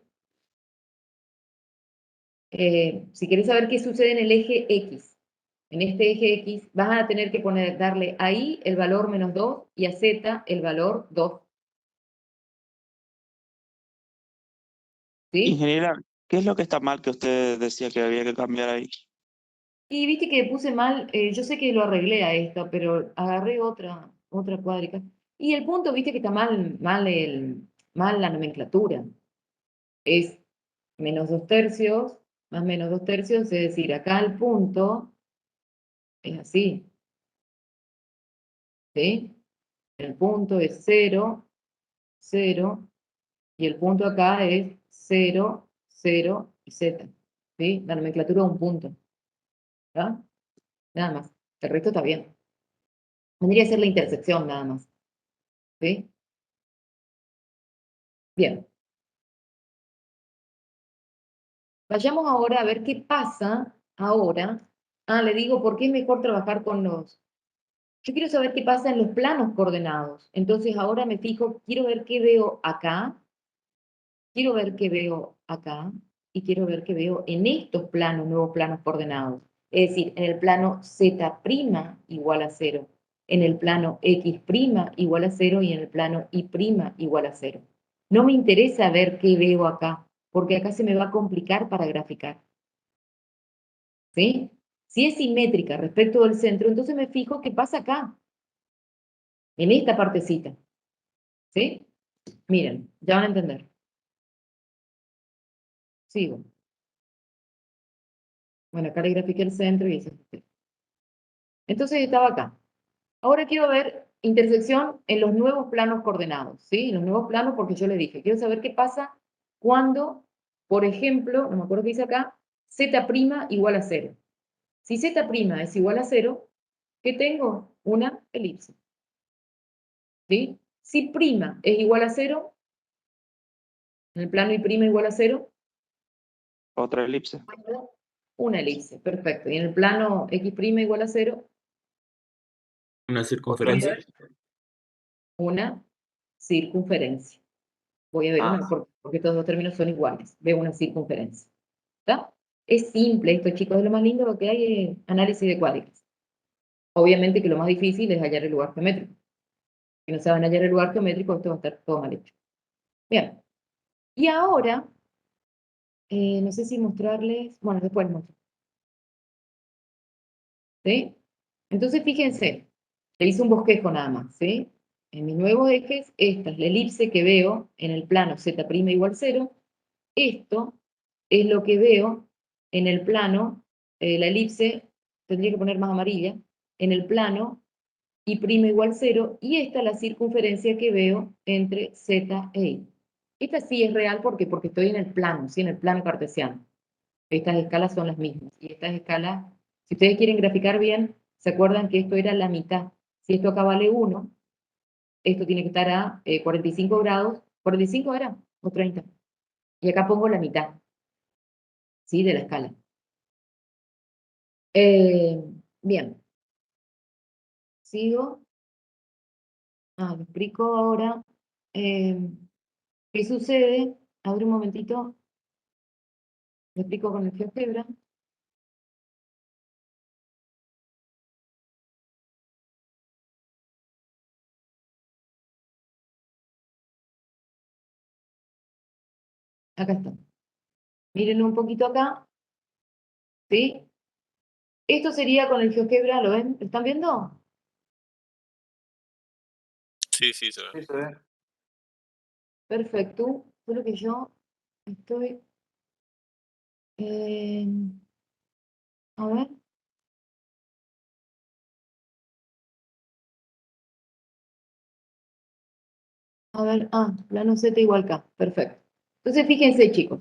Si querés saber qué sucede en el eje X, en este eje X, vas a tener que darle a Y el valor menos 2 y a Z el valor 2. ¿Sí? Ingeniera, ¿qué es lo que está mal que usted decía que había que cambiar ahí? Y viste que puse mal, yo sé que lo arreglé a esta, pero agarré otra cuadrica. Y el punto, viste que está mal la nomenclatura. Es menos 2/3, más menos 2/3, es decir, acá el punto es así, ¿sí? El punto es 0, 0 Y el punto acá es 0, 0 y Z. ¿Sí? La nomenclatura de un punto. ¿Verdad? Nada más. El resto está bien. Vendría a ser la intersección nada más. ¿Sí? Bien. Vayamos ahora a ver qué pasa ahora. Ah, le digo, ¿por qué es mejor trabajar con los... Yo quiero saber qué pasa en los planos coordenados. Entonces ahora me fijo, quiero ver qué veo acá, quiero ver qué veo acá, y quiero ver qué veo en estos planos, nuevos planos coordenados. Es decir, en el plano Z' igual a 0, en el plano X' igual a 0 y en el plano Y' igual a 0. No me interesa ver qué veo acá, porque acá se me va a complicar para graficar. ¿Sí? Si es simétrica respecto del centro, entonces me fijo qué pasa acá, en esta partecita. ¿Sí? Miren, ya van a entender. Sigo. Bueno, acá le grafiqué el centro y eso. Entonces estaba acá. Ahora quiero ver intersección en los nuevos planos coordenados, ¿sí? En los nuevos planos porque yo le dije, quiero saber qué pasa cuando, por ejemplo, no me acuerdo qué dice acá, Z' igual a 0. Si Z' es igual a 0, ¿qué tengo? Una elipse. ¿Sí? Si prima es igual a 0, en el plano Y' igual a 0, Otra elipse. tengo una elipse, perfecto. Y en el plano X' igual a 0, Una Otra circunferencia. elipse. una circunferencia. Voy a ver Ah, una, porque estos dos términos son iguales. Veo una circunferencia. ¿Está? Es simple esto, chicos, es lo más lindo que hay en análisis de cuádricas. Obviamente que lo más difícil es hallar el lugar geométrico. Si no saben hallar el lugar geométrico, esto va a estar todo mal hecho. Bien. Y ahora, no sé si mostrarles, bueno, después les muestro. ¿Sí? Entonces, fíjense, le hice un bosquejo nada más, ¿sí? En mis nuevos ejes, esta es la elipse que veo en el plano Z' igual 0. Esto es lo que veo en el plano, la elipse, tendría que poner más amarilla, en el plano Y' igual 0, y esta es la circunferencia que veo entre Z e Y. Esta sí es real porque estoy en el plano, ¿sí? En el plano cartesiano. Estas escalas son las mismas. Y estas escalas, si ustedes quieren graficar bien, se acuerdan que esto era la mitad. Si esto acá vale 1, esto tiene que estar a 45 grados. ¿45 era? ¿O 30? Y acá pongo la mitad, ¿sí? De la escala. Bien. Sigo. Lo explico ahora. ¿Qué sucede? A ver un momentito. Lo explico con el GeoGebra. Acá está. Miren un poquito acá. ¿Sí? Esto sería con el GeoGebra, ¿lo ven? ¿Lo están viendo? Sí, sí, se ve. Sí, se ve. Perfecto. Solo que yo estoy... a ver. A ver, plano Z igual K. Perfecto. Entonces, fíjense, chicos.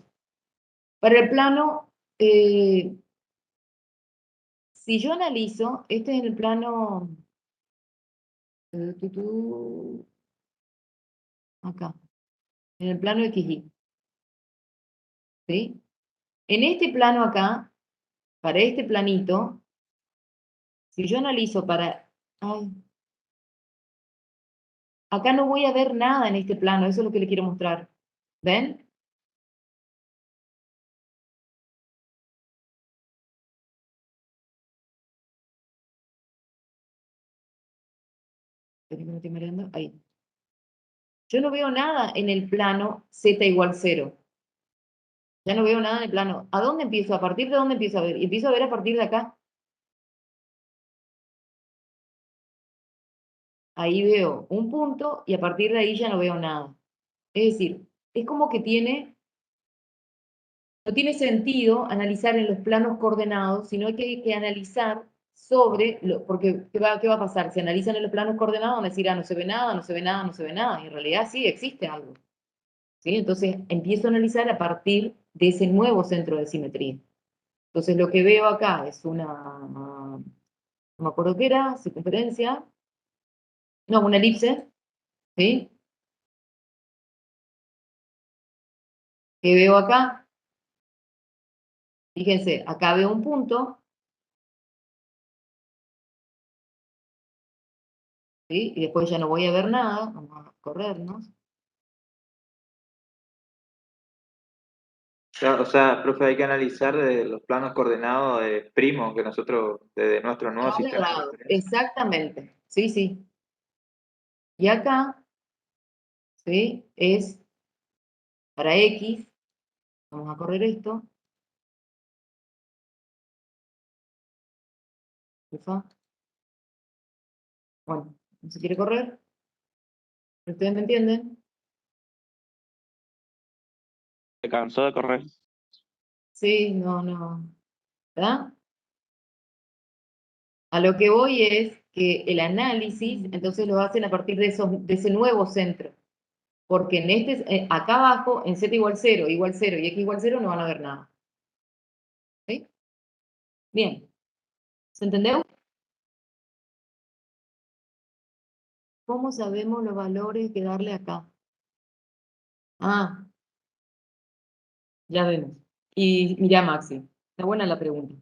Para el plano, si yo analizo, este es el plano... acá. En el plano XY. ¿Sí? En este plano acá, para este planito, si yo analizo para... ay, acá no voy a ver nada en este plano, eso es lo que le quiero mostrar. ¿Ven? Esperen que me estoy mareando. Ahí. Yo no veo nada en el plano Z igual 0. Ya no veo nada en el plano. ¿A dónde empiezo? ¿A partir de dónde empiezo a ver? Y empiezo a ver a partir de acá. Ahí veo un punto y a partir de ahí ya no veo nada. Es decir, es como que no tiene sentido analizar en los planos coordenados, sino que analizar sobre, porque ¿qué va a pasar? Si analizan en los planos coordenados van a decir, no se ve nada, no se ve nada, no se ve nada. Y en realidad sí existe algo. ¿sí? Entonces empiezo a analizar a partir de ese nuevo centro de simetría. Entonces lo que veo acá es no me acuerdo qué era, circunferencia, no, una elipse, ¿sí? ¿Qué veo acá? Fíjense, acá veo un punto, ¿sí? Y después ya no voy a ver nada, vamos a corrernos. O sea, profe, hay que analizar de los planos coordenados de primos que nosotros, desde nuestro nuevo Cada sistema de lado, referencia. exactamente, sí, sí. Y acá, ¿sí? Es para X, vamos a correr esto, ¿está? Bueno, no se quiere correr, ¿ustedes me entienden? Se cansó de correr. Sí, no, ¿verdad? A lo que voy es que el análisis, entonces lo hacen a partir de ese nuevo centro. Porque en acá abajo, en z igual 0 y x igual 0, no van a ver nada. ¿Sí? Bien. ¿Se entendió? ¿Cómo sabemos los valores que darle acá? Ah, ya vemos. Y mira, Maxi, está buena la pregunta.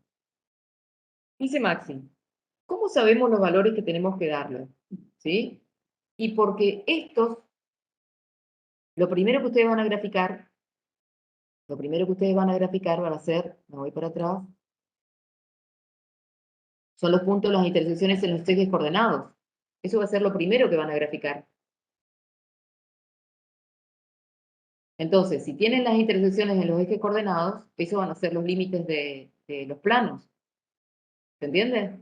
Dice Maxi, ¿cómo sabemos los valores que tenemos que darle? ¿Sí? Y porque estos, lo primero que ustedes van a graficar, van a ser, me voy para atrás, son los puntos, las intersecciones en los ejes coordenados. Eso va a ser lo primero que van a graficar. Entonces, si tienen las intersecciones en los ejes coordenados, esos van a ser los límites de los planos. ¿Se entiende?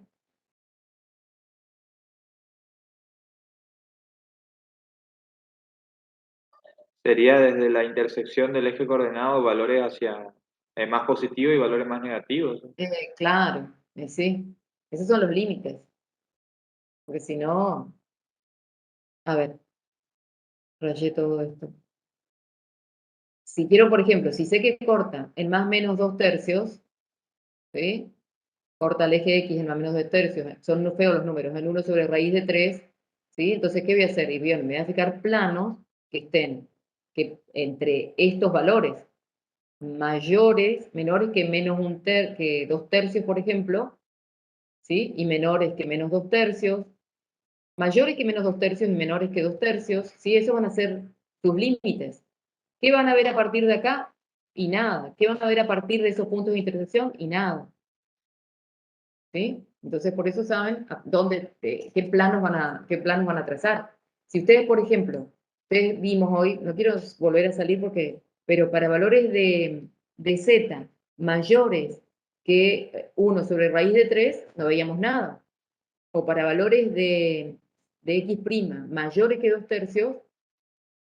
Sería desde la intersección del eje coordenado valores hacia más positivos y valores más negativos. Claro, sí. Esos son los límites. Porque si no, a ver, rayé todo esto. Si quiero, por ejemplo, si sé que corta en más menos 2/3, ¿sí? Corta el eje X en más menos 2/3, son feos los números, en 1 sobre raíz de 3, ¿sí? Entonces, ¿qué voy a hacer? Y bien, me voy a fijar planos que estén entre estos valores, menores que que 2/3, por ejemplo, ¿sí? Y menores que menos 2/3, mayores que menos 2/3 y menores que 2/3, ¿sí? Esos van a ser tus límites. ¿Qué van a ver a partir de acá? Y nada. ¿Qué van a ver a partir de esos puntos de intersección? Y nada. ¿Sí? Entonces, por eso saben qué planos van a trazar. Si ustedes, por ejemplo, ustedes vimos hoy, no quiero volver a salir pero para valores de z mayores que 1 sobre raíz de 3, no veíamos nada. O para valores de x' mayores que 2/3,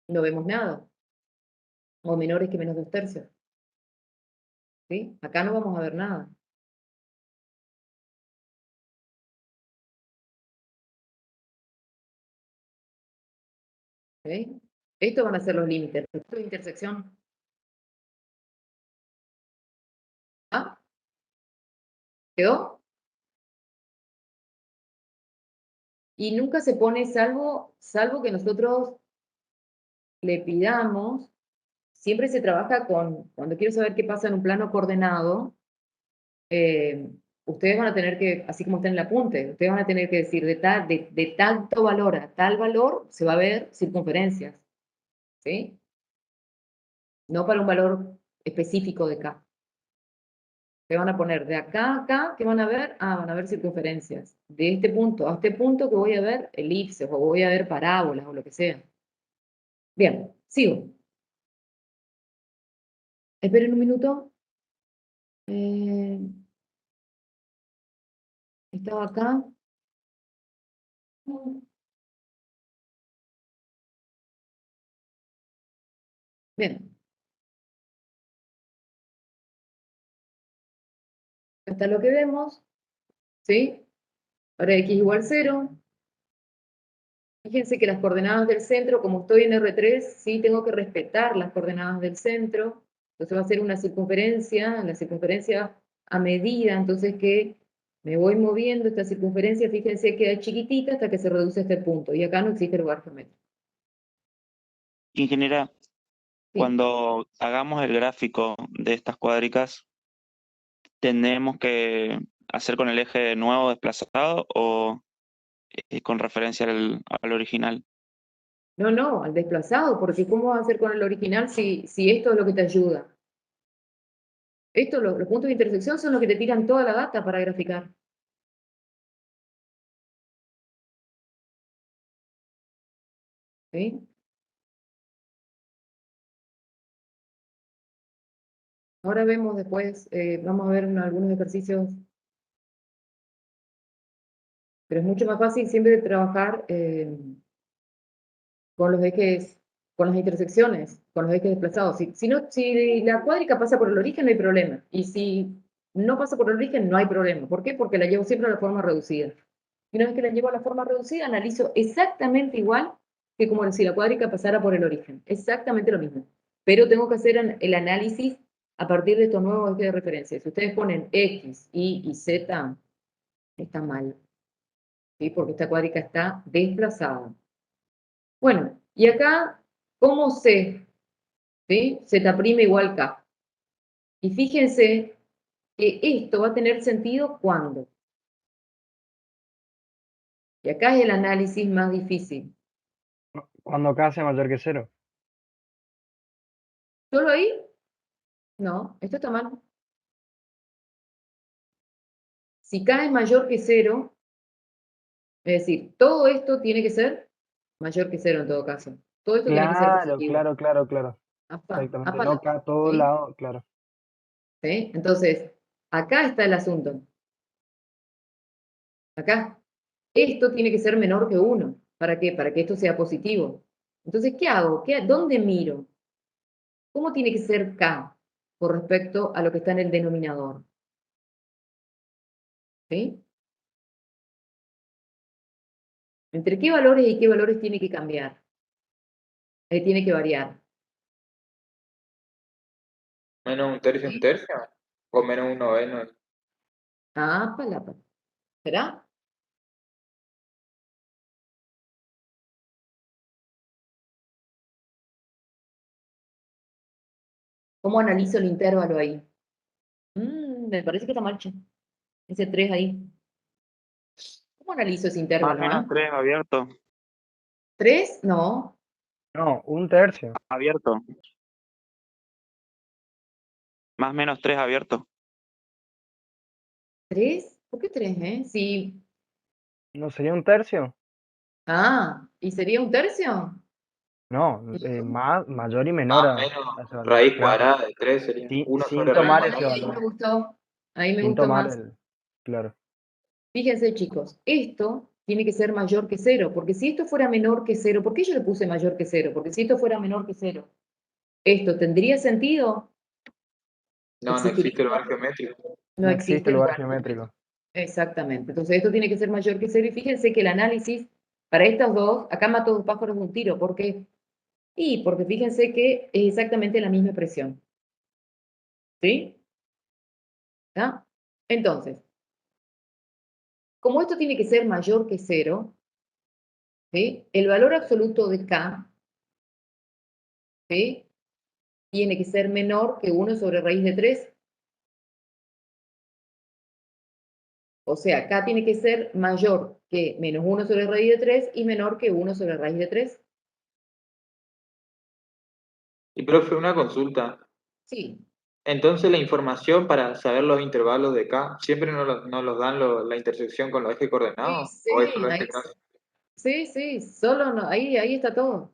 no vemos nada. O menores que menos 2/3. ¿Sí? Acá no vamos a ver nada. ¿Sí? Estos van a ser los límites. Los puntos de intersección. ¿Ah? ¿Quedó? Y nunca se pone salvo que nosotros le pidamos, siempre se trabaja cuando quiero saber qué pasa en un plano coordenado, ustedes van a tener que, así como está en el apunte, ustedes van a tener que decir de tanto valor a tal valor se va a ver circunferencias, ¿sí? No para un valor específico de K. Se van a poner de acá a acá, ¿qué van a ver? Ah, van a ver circunferencias. De este punto a este punto que voy a ver elipses o voy a ver parábolas o lo que sea. Bien, sigo. Esperen un minuto. Estaba acá. Bien. Hasta lo que vemos, ¿sí? Ahora x igual 0. Fíjense que las coordenadas del centro, como estoy en R3, sí tengo que respetar las coordenadas del centro. Entonces va a ser una circunferencia, la circunferencia a medida, entonces que me voy moviendo esta circunferencia, fíjense, queda chiquitita hasta que se reduce a este punto. Y acá no existe lugar geométrico. Ingeniera, Sí. cuando hagamos el gráfico de estas cuádricas, ¿tenemos que hacer con el eje nuevo desplazado o con referencia al original? No, no, al desplazado, porque ¿cómo vas a hacer con el original si esto es lo que te ayuda? Esto, los puntos de intersección son los que te tiran toda la data para graficar. ¿Sí? Ahora vemos después, vamos a ver algunos ejercicios, pero es mucho más fácil siempre trabajar con los ejes, con las intersecciones, con los ejes desplazados. Si la cuádrica pasa por el origen, no hay problema. Y si no pasa por el origen, no hay problema. ¿Por qué? Porque la llevo siempre a la forma reducida. Y una vez que la llevo a la forma reducida, analizo exactamente igual que como si la cuádrica pasara por el origen. Exactamente lo mismo. Pero tengo que hacer el análisis a partir de estos nuevos ejes de referencia. Si ustedes ponen X, Y y Z, está mal. ¿Sí? Porque esta cuádrica está desplazada. Bueno, y acá, ¿cómo sé? ¿Sí? Z' igual K. Y fíjense que esto va a tener sentido cuando. Y acá es el análisis más difícil. Cuando K sea mayor que 0. ¿Solo ahí? No, esto está mal. Si K es mayor que 0, es decir, todo esto tiene que ser mayor que 0 en todo caso. Todo esto tiene que ser Claro, positivo. claro. Apa, Exactamente. apa No la- K a todo ¿sí? lado, claro. ¿Sí? Entonces, acá está el asunto. Acá. Esto tiene que ser menor que 1. ¿Para qué? Para que esto sea positivo. Entonces, ¿qué hago? ¿Dónde miro? ¿Cómo tiene que ser K con respecto a lo que está en el denominador? ¿Sí? ¿Entre qué valores y qué valores tiene que cambiar? Tiene que variar. ¿Menos un tercio, un ¿Sí? tercio? ¿O menos un noveno? Ah, palapa. ¿Será? ¿Cómo analizo el intervalo ahí? Me parece que está mal, che. Ese 3 ahí. ¿Cómo analizo ese Más o intervalo, menos 3 abierto. 3? No. No, un tercio. Abierto. Más o menos 3 abierto. ¿3? ¿Por qué 3, Si... ¿No sería un tercio? Ah, ¿y sería un tercio? No, más, mayor y menor Más o menos a ese valor. raíz Claro. cuadrada de 3 sería. Uno Sin sobre raíz tomar Ah, ese cuadrada. ahí me valor. gustó. Ahí me Sin gustó tomar más. el. Claro. Fíjense, chicos, esto tiene que ser mayor que 0, porque si esto fuera menor que 0, ¿por qué yo le puse mayor que 0? Porque si esto fuera menor que 0, ¿esto tendría sentido? No, no ¿Existiría existe igual? lugar geométrico. No No existe existe lugar lugar geométrico. geométrico. Exactamente. Entonces esto tiene que ser mayor que 0 y fíjense que el análisis para estos dos, acá mato dos pájaros de un tiro. ¿Por qué? Y porque fíjense que es exactamente la misma expresión. ¿Sí? ¿Está? Entonces, como esto tiene que ser mayor que 0, ¿sí? El valor absoluto de K, ¿sí? Tiene que ser menor que 1 sobre raíz de 3. O sea, K tiene que ser mayor que menos 1 sobre raíz de 3 y menor que 1 sobre raíz de 3. Y profe, una consulta. Sí. Entonces la información para saber los intervalos de K, ¿siempre nos los dan la intersección con los ejes Sí, coordenados? ¿O es sí, solo ahí, este caso? sí, solo no, ahí está todo.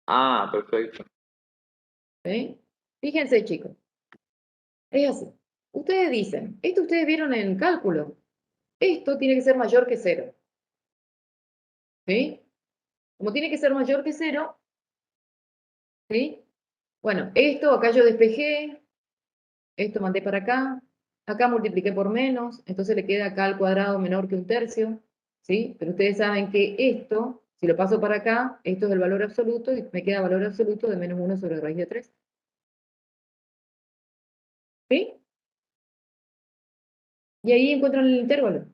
Ah, perfecto. ¿Sí? Fíjense, chicos, es así. Ustedes dicen, esto ustedes vieron en cálculo, esto tiene que ser mayor que 0. ¿Sí? Como tiene que ser mayor que 0, ¿sí? Bueno, esto acá yo despejé, esto mandé para acá multipliqué por menos, entonces le queda acá al cuadrado menor que un tercio, ¿sí? Pero ustedes saben que esto Si lo paso para acá, esto es el valor absoluto y me queda valor absoluto de menos 1 sobre raíz de 3. ¿Sí? Y ahí encuentran el intervalo.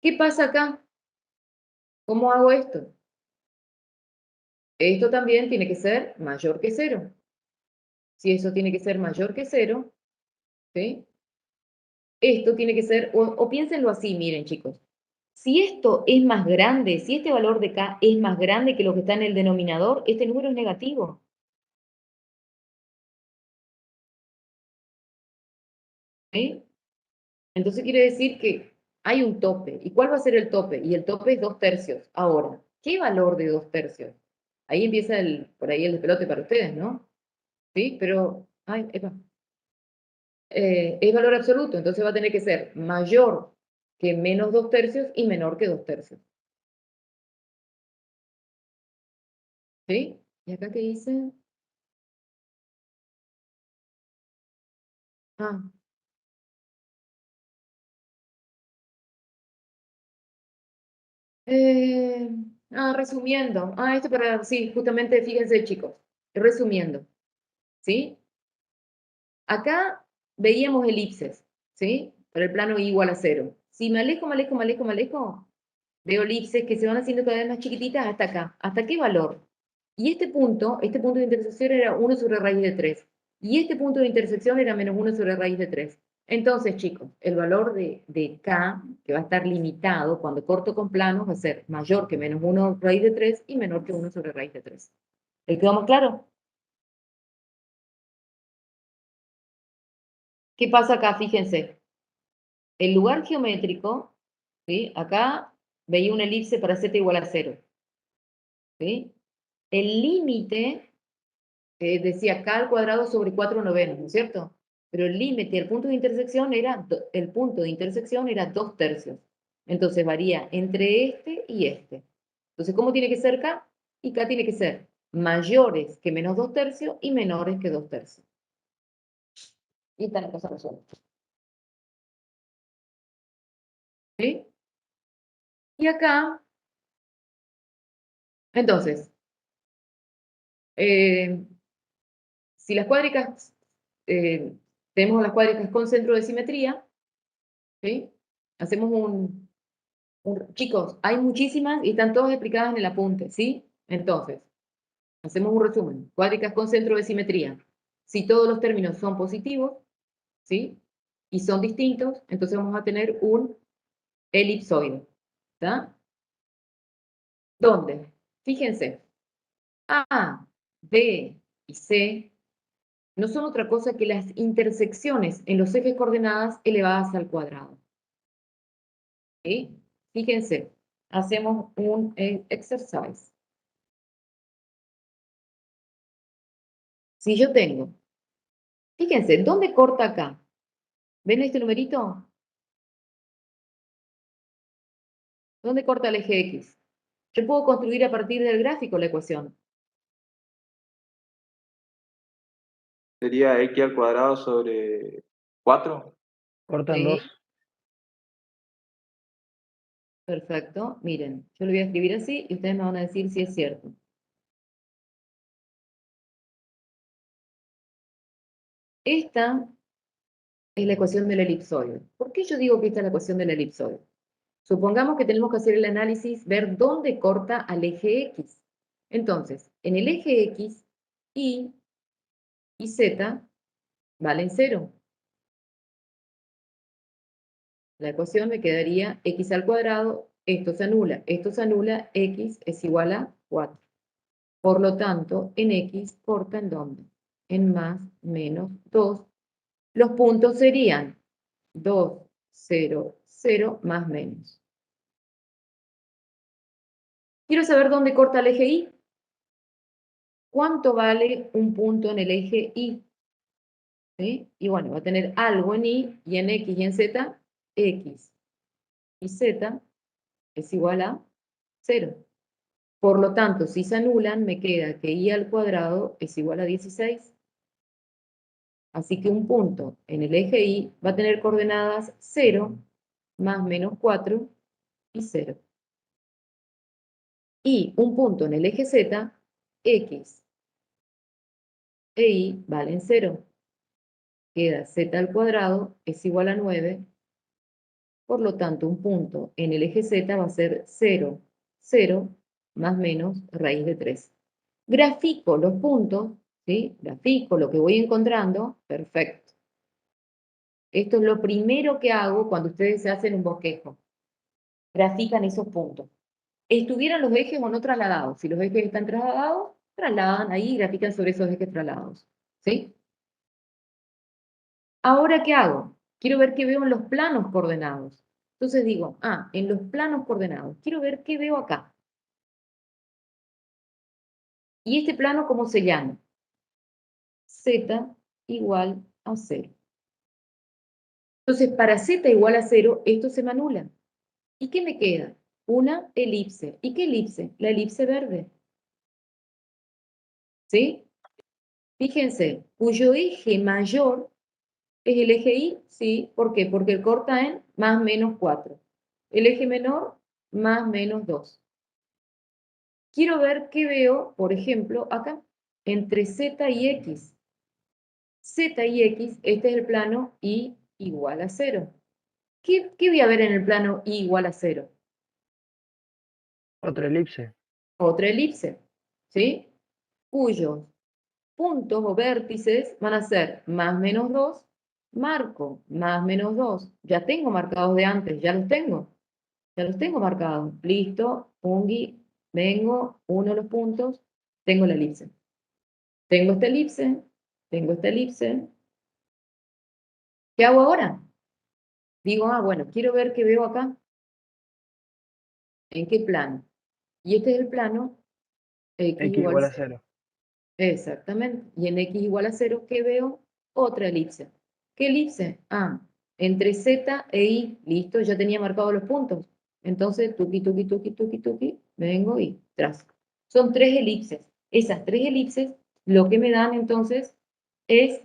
¿Qué pasa acá? ¿Cómo hago esto? Esto también tiene que ser mayor que 0. Si eso tiene que ser mayor que 0, ¿sí? Esto tiene que ser, o piénsenlo así, miren chicos. Si esto es más grande, si este valor de K es más grande que lo que está en el denominador, este número es negativo. ¿Sí? Entonces quiere decir que hay un tope. ¿Y cuál va a ser el tope? Y el tope es 2/3. Ahora, ¿qué valor de 2/3? Ahí empieza por ahí el despelote para ustedes, ¿no? Sí, pero, ay, epa. Es valor absoluto, entonces va a tener que ser mayor que menos 2/3 y menor que 2/3. ¿Sí? ¿Y acá qué dice? Ah, Eh, resumiendo. Esto para, sí, justamente, fíjense chicos, resumiendo, ¿sí? Acá veíamos elipses, ¿sí? Para el plano I igual a 0. Si me alejo, me alejo, me alejo, me alejo, veo elipses que se van haciendo cada vez más chiquititas hasta acá. ¿Hasta qué valor? Y este punto de intersección era 1 sobre raíz de 3. Y este punto de intersección era menos 1 sobre raíz de 3. Entonces, chicos, el valor de K, que va a estar limitado cuando corto con planos, va a ser mayor que menos 1 raíz de 3 y menor que 1 sobre raíz de 3. ¿Le quedó más claro? ¿Qué pasa acá? Fíjense. El lugar geométrico, ¿sí? Acá veía una elipse para z igual a 0. ¿Sí? El límite decía K al cuadrado sobre 4/9, ¿no es cierto? Pero el límite, el punto de intersección era, el punto de intersección era 2/3. Entonces varía entre este y este. Entonces, ¿cómo tiene que ser K? Y K tiene que ser mayores que menos 2/3 y menores que 2/3. Y está la cosa resuelta. ¿Sí? Y acá, entonces, si las cuádricas, tenemos las cuádricas con centro de simetría, ¿sí? Hacemos chicos, hay muchísimas y están todas explicadas en el apunte, ¿sí? Entonces, hacemos un resumen. Cuádricas con centro de simetría. Si todos los términos son positivos, ¿sí? Y son distintos, entonces vamos a tener un elipsoide, ¿está? ¿Dónde? Fíjense, A, B y C no son otra cosa que las intersecciones en los ejes coordenadas elevadas al cuadrado. ¿Sí? Fíjense, hacemos un exercise. Si yo tengo, fíjense, ¿dónde corta acá? ¿Ven este numerito? ¿Dónde corta el eje X? Yo puedo construir a partir del gráfico la ecuación. Sería x al cuadrado sobre 4. Cortan ¿Sí? 2. Perfecto. Miren, yo lo voy a escribir así y ustedes me van a decir si es cierto. Esta es la ecuación del elipsoide. ¿Por qué yo digo que esta es la ecuación del elipsoide? Supongamos que tenemos que hacer el análisis, ver dónde corta al eje X. Entonces, en el eje X, Y y Z valen 0. La ecuación me quedaría x al cuadrado, esto se anula, x es igual a 4. Por lo tanto, en x corta ¿en dónde? En más menos 2. Los puntos serían 2, 0, 0 más menos. Quiero saber dónde corta el eje Y. ¿Cuánto vale un punto en el eje Y? ¿Sí? Y bueno, va a tener algo en Y y en X y en Z, X y Z es igual a 0. Por lo tanto, si se anulan, me queda que Y al cuadrado es igual a 16. Así que un punto en el eje Y va a tener coordenadas 0 más menos 4 y 0. Y un punto en el eje Z, X e Y valen 0. Queda Z al cuadrado es igual a 9. Por lo tanto, un punto en el eje Z va a ser 0, 0, más menos raíz de 3. Grafico los puntos, ¿sí? Grafico lo que voy encontrando, perfecto. Esto es lo primero que hago cuando ustedes se hacen un bosquejo. Grafican esos puntos. Estuvieran los ejes o no trasladados. Si los ejes están trasladados, trasladan ahí y grafican sobre esos ejes trasladados. ¿Sí? Ahora, ¿qué hago? Quiero ver qué veo en los planos coordenados. Entonces digo, en los planos coordenados, quiero ver qué veo acá. ¿Y este plano cómo se llama? Z igual a 0. Entonces, para Z igual a 0, esto se me anula. ¿Y qué me queda? Una elipse. ¿Y qué elipse? La elipse verde. ¿Sí? Fíjense, cuyo eje mayor es el eje Y, ¿sí? ¿Por qué? Porque corta en más menos 4. El eje menor, más menos 2. Quiero ver qué veo, por ejemplo, acá, entre Z y X. Z y X, este es el plano Y igual a 0. ¿Qué voy a ver en el plano Y igual a 0? Otra elipse. Otra elipse, ¿sí? Cuyos puntos o vértices van a ser más menos 2, marco más menos 2. Ya tengo marcados de antes, ya los tengo marcados. Listo, pungui, vengo, uno de los puntos, tengo la elipse. Tengo esta elipse, tengo esta elipse. ¿Qué hago ahora? Digo, bueno, quiero ver qué veo acá. ¿En qué plano? Y este es el plano X X igual igual a 0. 0. Exactamente. Y en X igual a 0, ¿qué veo? Otra elipse. ¿Qué elipse? Entre Z e Y. Listo, ya tenía marcados los puntos. Entonces, tuqui, tuqui, tuqui, tuqui, tuqui, vengo y trazo. Son 3 elipses. Esas 3 elipses, lo que me dan entonces es,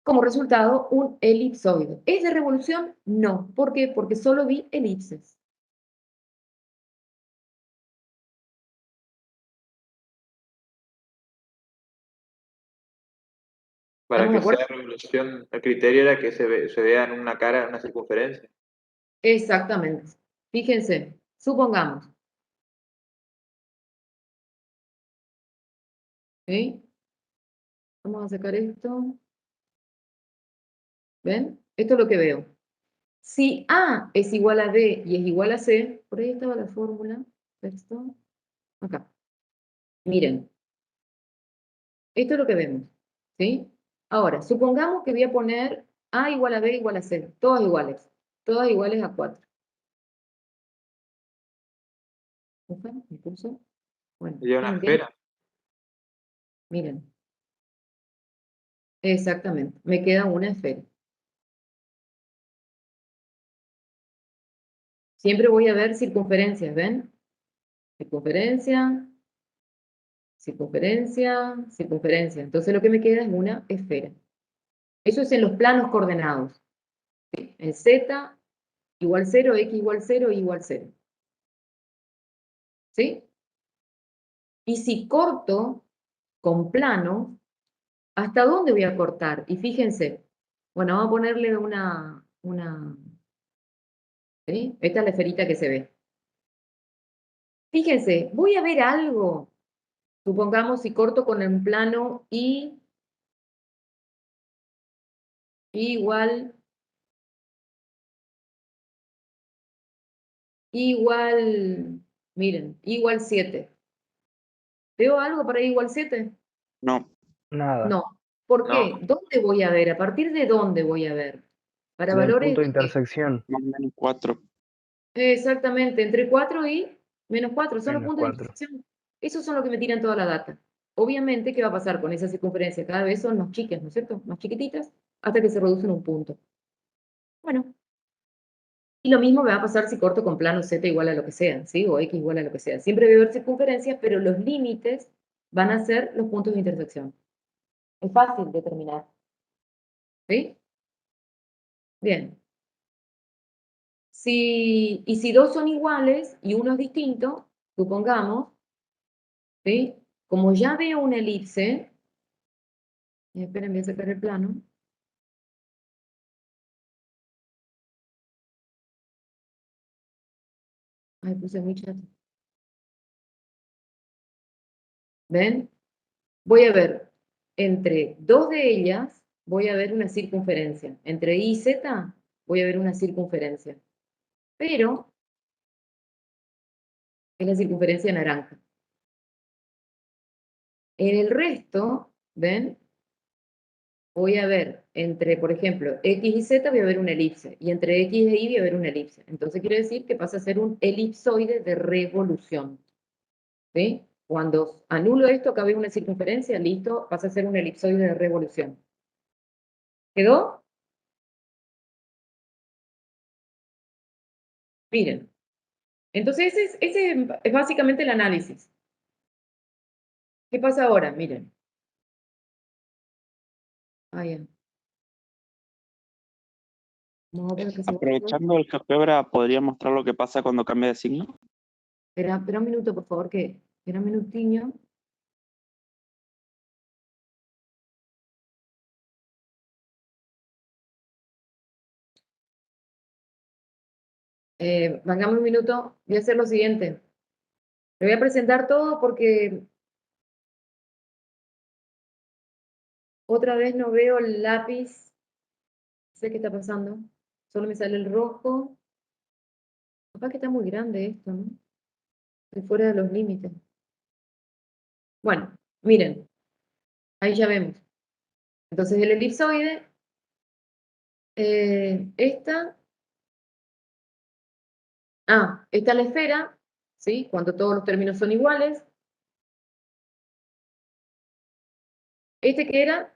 como resultado, un elipsoide. ¿Es de revolución? No. ¿Por qué? Porque solo vi elipses. Para ¿Estamos de que sea acuerdo? revolución, el criterio era que se vea en una cara, en una circunferencia. Exactamente. Fíjense, supongamos. ¿Sí? Vamos a sacar esto. ¿Ven? Esto es lo que veo. Si A es igual a B y es igual a C, por ahí estaba la fórmula. Esto. Acá. Miren. Esto es lo que vemos. ¿Sí? Ahora, supongamos que voy a poner A igual a B igual a C. Todas iguales. Todas iguales a 4. ¿Buscan? ¿Me puso? Bueno, Sería una ¿tienen bien? esfera. Miren. Exactamente. Me queda una esfera. Siempre voy a ver circunferencias, ¿ven? Circunferencia, circunferencia, circunferencia. Entonces lo que me queda es una esfera. Eso es en los planos coordenados. ¿Sí? En Z igual 0, X igual 0, Y igual 0. ¿Sí? Y si corto con plano, ¿hasta dónde voy a cortar? Y fíjense, bueno, vamos a ponerle ¿sí? Esta es la esferita que se ve. Fíjense, voy a ver algo. Supongamos si corto con el plano Y igual, miren, igual 7. ¿Veo algo para igual 7? No, Nada. No. ¿Por No, qué? ¿Dónde voy a ver? ¿A partir de dónde voy a ver? Para En el valores punto de de qué? intersección. más o menos 4. Exactamente, entre 4 y menos 4, son los Menos puntos de 4. intersección. Esos son los que me tiran toda la data. Obviamente, ¿qué va a pasar con esa circunferencia? Cada vez son más chicas, ¿no es cierto? Más chiquititas, hasta que se reducen a un punto. Bueno, y lo mismo me va a pasar si corto con plano Z igual a lo que sea, ¿sí? O X igual a lo que sea. Siempre voy a ver circunferencias, pero los límites van a ser los puntos de intersección. Es fácil determinar. ¿Sí? Bien. y si dos son iguales y uno es distinto, supongamos, ¿sí? Como ya veo una elipse, esperen, voy a sacar el plano. Ay, puse muy chato. ¿Ven? Voy a ver, entre dos de ellas, voy a ver una circunferencia. Entre Y y Z, voy a ver una circunferencia. Pero es la circunferencia naranja. En el resto, ¿ven? Voy a ver entre, por ejemplo, X y Z voy a ver una elipse. Y entre X e Y voy a ver una elipse. Entonces quiere decir que pasa a ser un elipsoide de revolución. ¿Sí? Cuando anulo esto, acá veo una circunferencia, listo, pasa a ser un elipsoide de revolución. ¿Quedó? Miren. Entonces ese es básicamente el análisis. ¿Qué pasa ahora? Miren. Ah, ya. Vamos a ver qué se va a hacer. Aprovechando el GeoGebra, ¿podría mostrar lo que pasa cuando cambia de signo? Espera un minuto, por favor, que espera un minutiño. Vengamos un minuto. Voy a hacer lo siguiente. Le voy a presentar todo porque otra vez no veo el lápiz. No sé qué está pasando. Solo me sale el rojo. Capaz que está muy grande esto, ¿no? Estoy fuera de los límites. Bueno, miren. Ahí ya vemos. Entonces el elipsoide, esta es la esfera, ¿sí? Cuando todos los términos son iguales. Este que era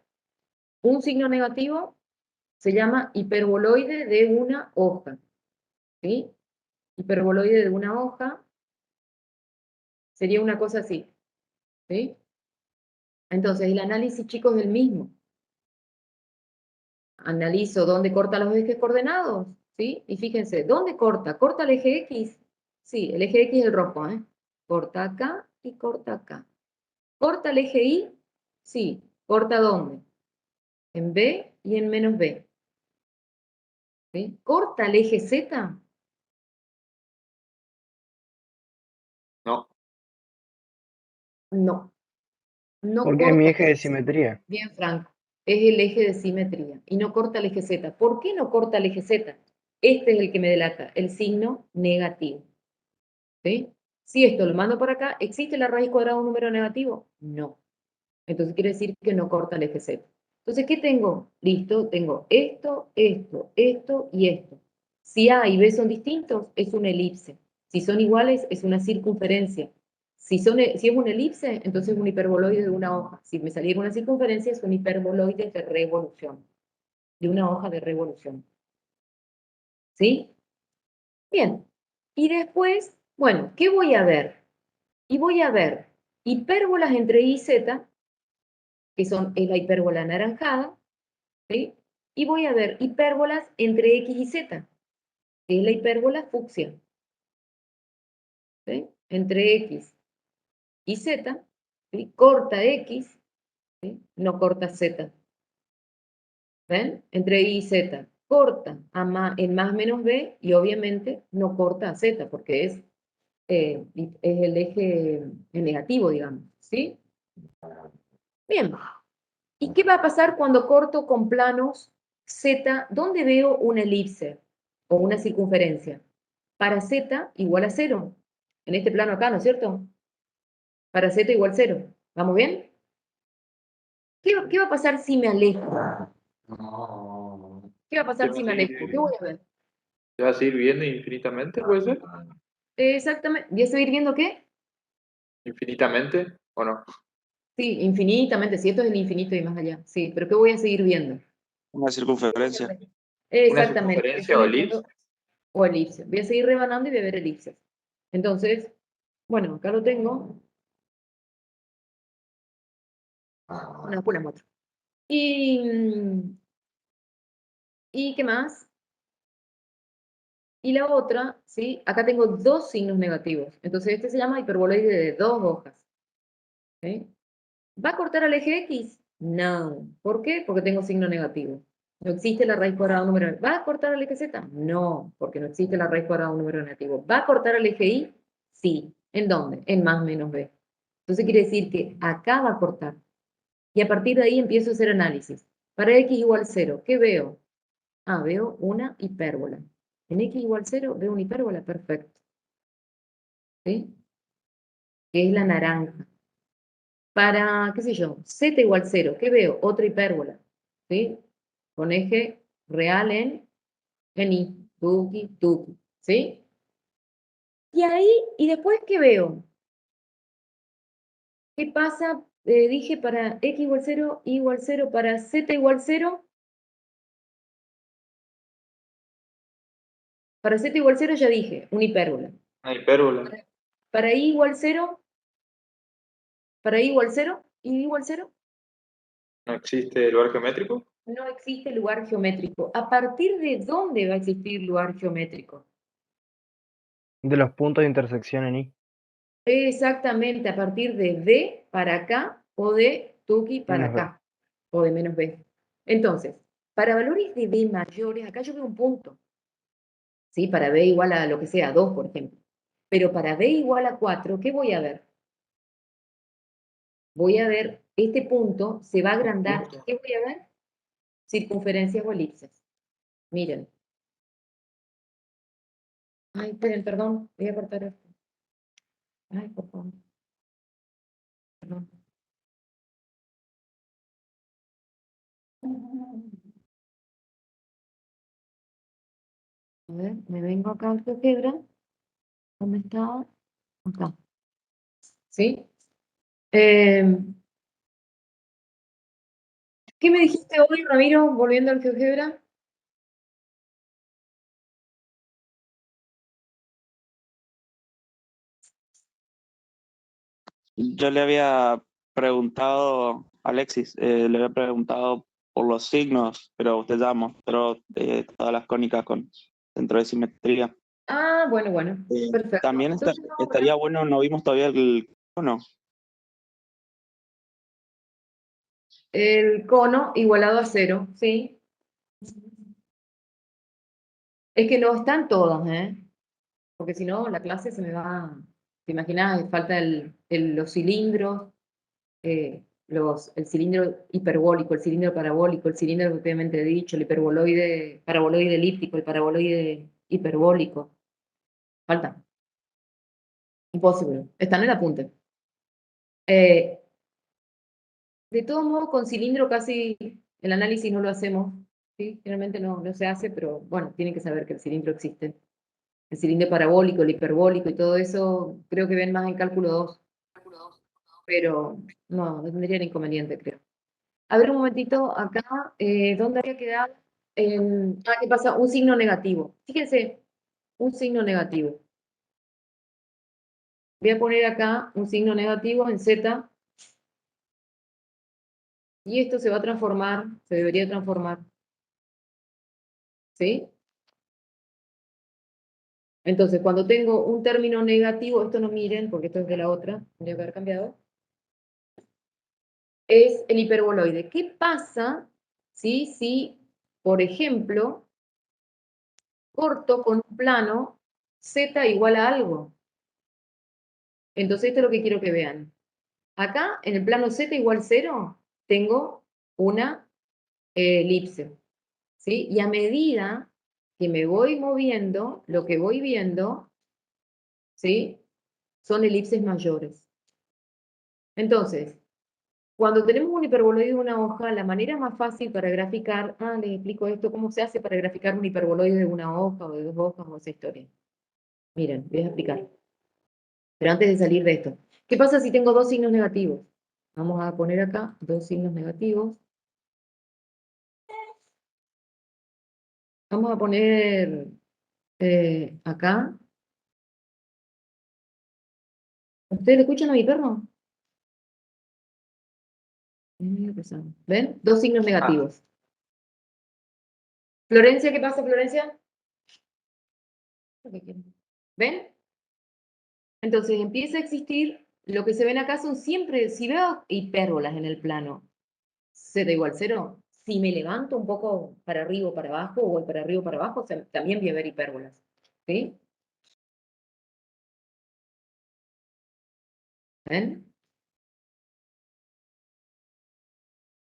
un signo negativo se llama hiperboloide de una hoja, ¿sí? Hiperboloide de una hoja sería una cosa así, ¿sí? Entonces el análisis, chicos, es el mismo. Analizo dónde corta los ejes coordenados, ¿sí? Y fíjense, ¿dónde corta? ¿Corta el eje X? Sí, el eje X es el rojo, ¿eh? Corta acá y corta acá. ¿Corta el eje Y? Sí. ¿Corta dónde? En B y en menos B. ¿Sí? ¿Corta el eje Z? No. No. No Porque es mi corta eje el de eje Z. simetría. Bien, Franco. Es el eje de simetría y no corta el eje Z. ¿Por qué no corta el eje Z? Este es el que me delata, el signo negativo. ¿Sí? Si esto lo mando por acá, ¿existe la raíz cuadrada de un número negativo? No. Entonces quiere decir que no corta el eje Z. Entonces, ¿qué tengo? Listo, tengo esto, esto, esto y esto. Si A y B son distintos, es una elipse. Si son iguales, es una circunferencia. Si es una elipse, entonces es un hiperboloide de una hoja. Si me saliera una circunferencia, es un hiperboloide de revolución. De una hoja de revolución. ¿Sí? Bien. Y después, bueno, ¿qué voy a ver? Y voy a ver hipérbolas entre Y y Z, que es la hipérbola anaranjada, ¿sí? Y voy a ver hipérbolas entre X y Z, que es la hipérbola fucsia, ¿sí? Entre X y Z, ¿sí? Corta X, ¿sí? No corta Z, ¿ven? Entre Y y Z, corta en más menos B y obviamente no corta a Z, porque es el eje negativo, digamos, ¿sí? Bien. ¿Y qué va a pasar cuando corto con planos Z? ¿Dónde veo una elipse o una circunferencia? Para Z igual a 0. En este plano acá, ¿no es cierto? Para Z igual 0. ¿Vamos bien? ¿Qué va a pasar si me alejo? ¿Qué va a pasar si me alejo? ¿Qué voy a ver? ¿Te vas a ir viendo infinitamente, puede ser? Exactamente. ¿Voy a seguir viendo qué? ¿Infinitamente o no? Sí, infinitamente. Si esto es el infinito y más allá. Sí, pero ¿qué voy a seguir viendo? Una circunferencia. ¿Una Exactamente. Voy a circunferencia o seguir elipse? viendo o elipse. Voy a seguir rebanando y voy a ver elipses. Entonces, bueno, acá lo tengo. Bueno, después les muestro. ¿Y qué más? Y la otra, ¿sí? Acá tengo dos signos negativos. Entonces este se llama hiperboloide de dos hojas. ¿Sí? ¿Va a cortar al eje X? No. ¿Por qué? Porque tengo signo negativo. No existe la raíz cuadrada de un número. ¿Va a cortar al eje Z? No, porque no existe la raíz cuadrada de un número negativo. ¿Va a cortar al eje Y? Sí. ¿En dónde? En más menos B. Entonces quiere decir que acá va a cortar. Y a partir de ahí empiezo a hacer análisis. Para X igual 0, ¿qué veo? Ah, veo una hipérbola. En X igual 0 veo una hipérbola, perfecto. ¿Sí? Que es la naranja. Para, qué sé yo, Z igual 0, ¿qué veo? Otra hipérbola. ¿Sí? Con eje real en Y. Tuki, tuki. ¿Sí? Y ahí, ¿y después qué veo? ¿Qué pasa? Dije para X igual 0, Y igual 0, para Z igual 0. Para Z igual 0 ya dije, una hipérbola. Una hipérbola. Para Y igual 0, para Y igual 0, Y igual 0, ¿No existe lugar geométrico? no existe lugar geométrico. ¿A partir de dónde va a existir lugar geométrico? De los puntos de intersección en Y. Exactamente, a partir de D para acá o de Tuki para Menos B. acá o de menos B. Entonces, para valores de B mayores, acá yo veo un punto. ¿Sí? Para B igual a lo que sea, 2, por ejemplo. Pero para B igual a 4, ¿qué voy a ver? Voy a ver, este punto se va a agrandar. ¿Qué voy a ver? Circunferencias o elipses. Miren. Ay, esperen, perdón, voy a cortar esto. Ay, por favor. Perdón. A ver, me vengo acá al GeoGebra. ¿Dónde está? Acá. ¿Sí? ¿Qué me dijiste hoy, Ramiro, volviendo al GeoGebra? Yo le había preguntado, Alexis, le había preguntado por los signos, pero usted ya mostró todas las cónicas con centro de simetría. Ah, bueno, perfecto. También Entonces vamos a ver estaría bueno, no vimos todavía el cono. el cono igualado a 0, ¿sí? Es que no están todas, ¿eh? Porque si no, la clase se me va... ¿Te imaginas? Falta los cilindros, el cilindro hiperbólico, el cilindro parabólico, el cilindro propiamente dicho, el hiperboloide, paraboloide elíptico, el paraboloide hiperbólico. Falta. Imposible. Están en el apunte. De todos modos, con cilindro casi el análisis no lo hacemos, ¿sí? Generalmente no se hace, pero bueno, tienen que saber que el cilindro existe. El cilindro parabólico, el hiperbólico y todo eso, creo que ven más en cálculo 2, pero no tendría inconveniente, creo. A ver un momentito, acá, ¿dónde había quedado? ¿Qué pasa? Un signo negativo. Fíjense, un signo negativo. Voy a poner acá un signo negativo en Z, y esto se va a transformar, se debería transformar, ¿sí? Entonces, cuando tengo un término negativo, esto no miren, porque esto es de la otra, tendría que haber cambiado, es el hiperboloide. ¿Qué pasa si, por ejemplo, corto con un plano z igual a algo? Entonces, esto es lo que quiero que vean. Acá, en el plano z igual 0, tengo una elipse, ¿sí? Y a medida que me voy moviendo, lo que voy viendo, ¿sí? Son elipses mayores. Entonces, cuando tenemos un hiperboloide de una hoja, la manera más fácil para graficar, les explico esto, cómo se hace para graficar un hiperboloide de una hoja o de dos hojas o esa historia. Miren, voy a explicar. Pero antes de salir de esto, ¿qué pasa si tengo dos signos negativos? Vamos a poner acá dos signos negativos. Vamos a poner acá. ¿Ustedes le escuchan a mi perro? Es medio pesado. ¿Ven? Dos signos negativos. Florencia, ¿qué pasa, Florencia? ¿Ven? Entonces empieza a existir, lo que se ven acá son siempre, si veo hipérbolas en el plano, z igual 0, si me levanto un poco para arriba o para abajo, o voy para arriba o para abajo, también voy a ver hipérbolas. ¿Sí? ¿Ven?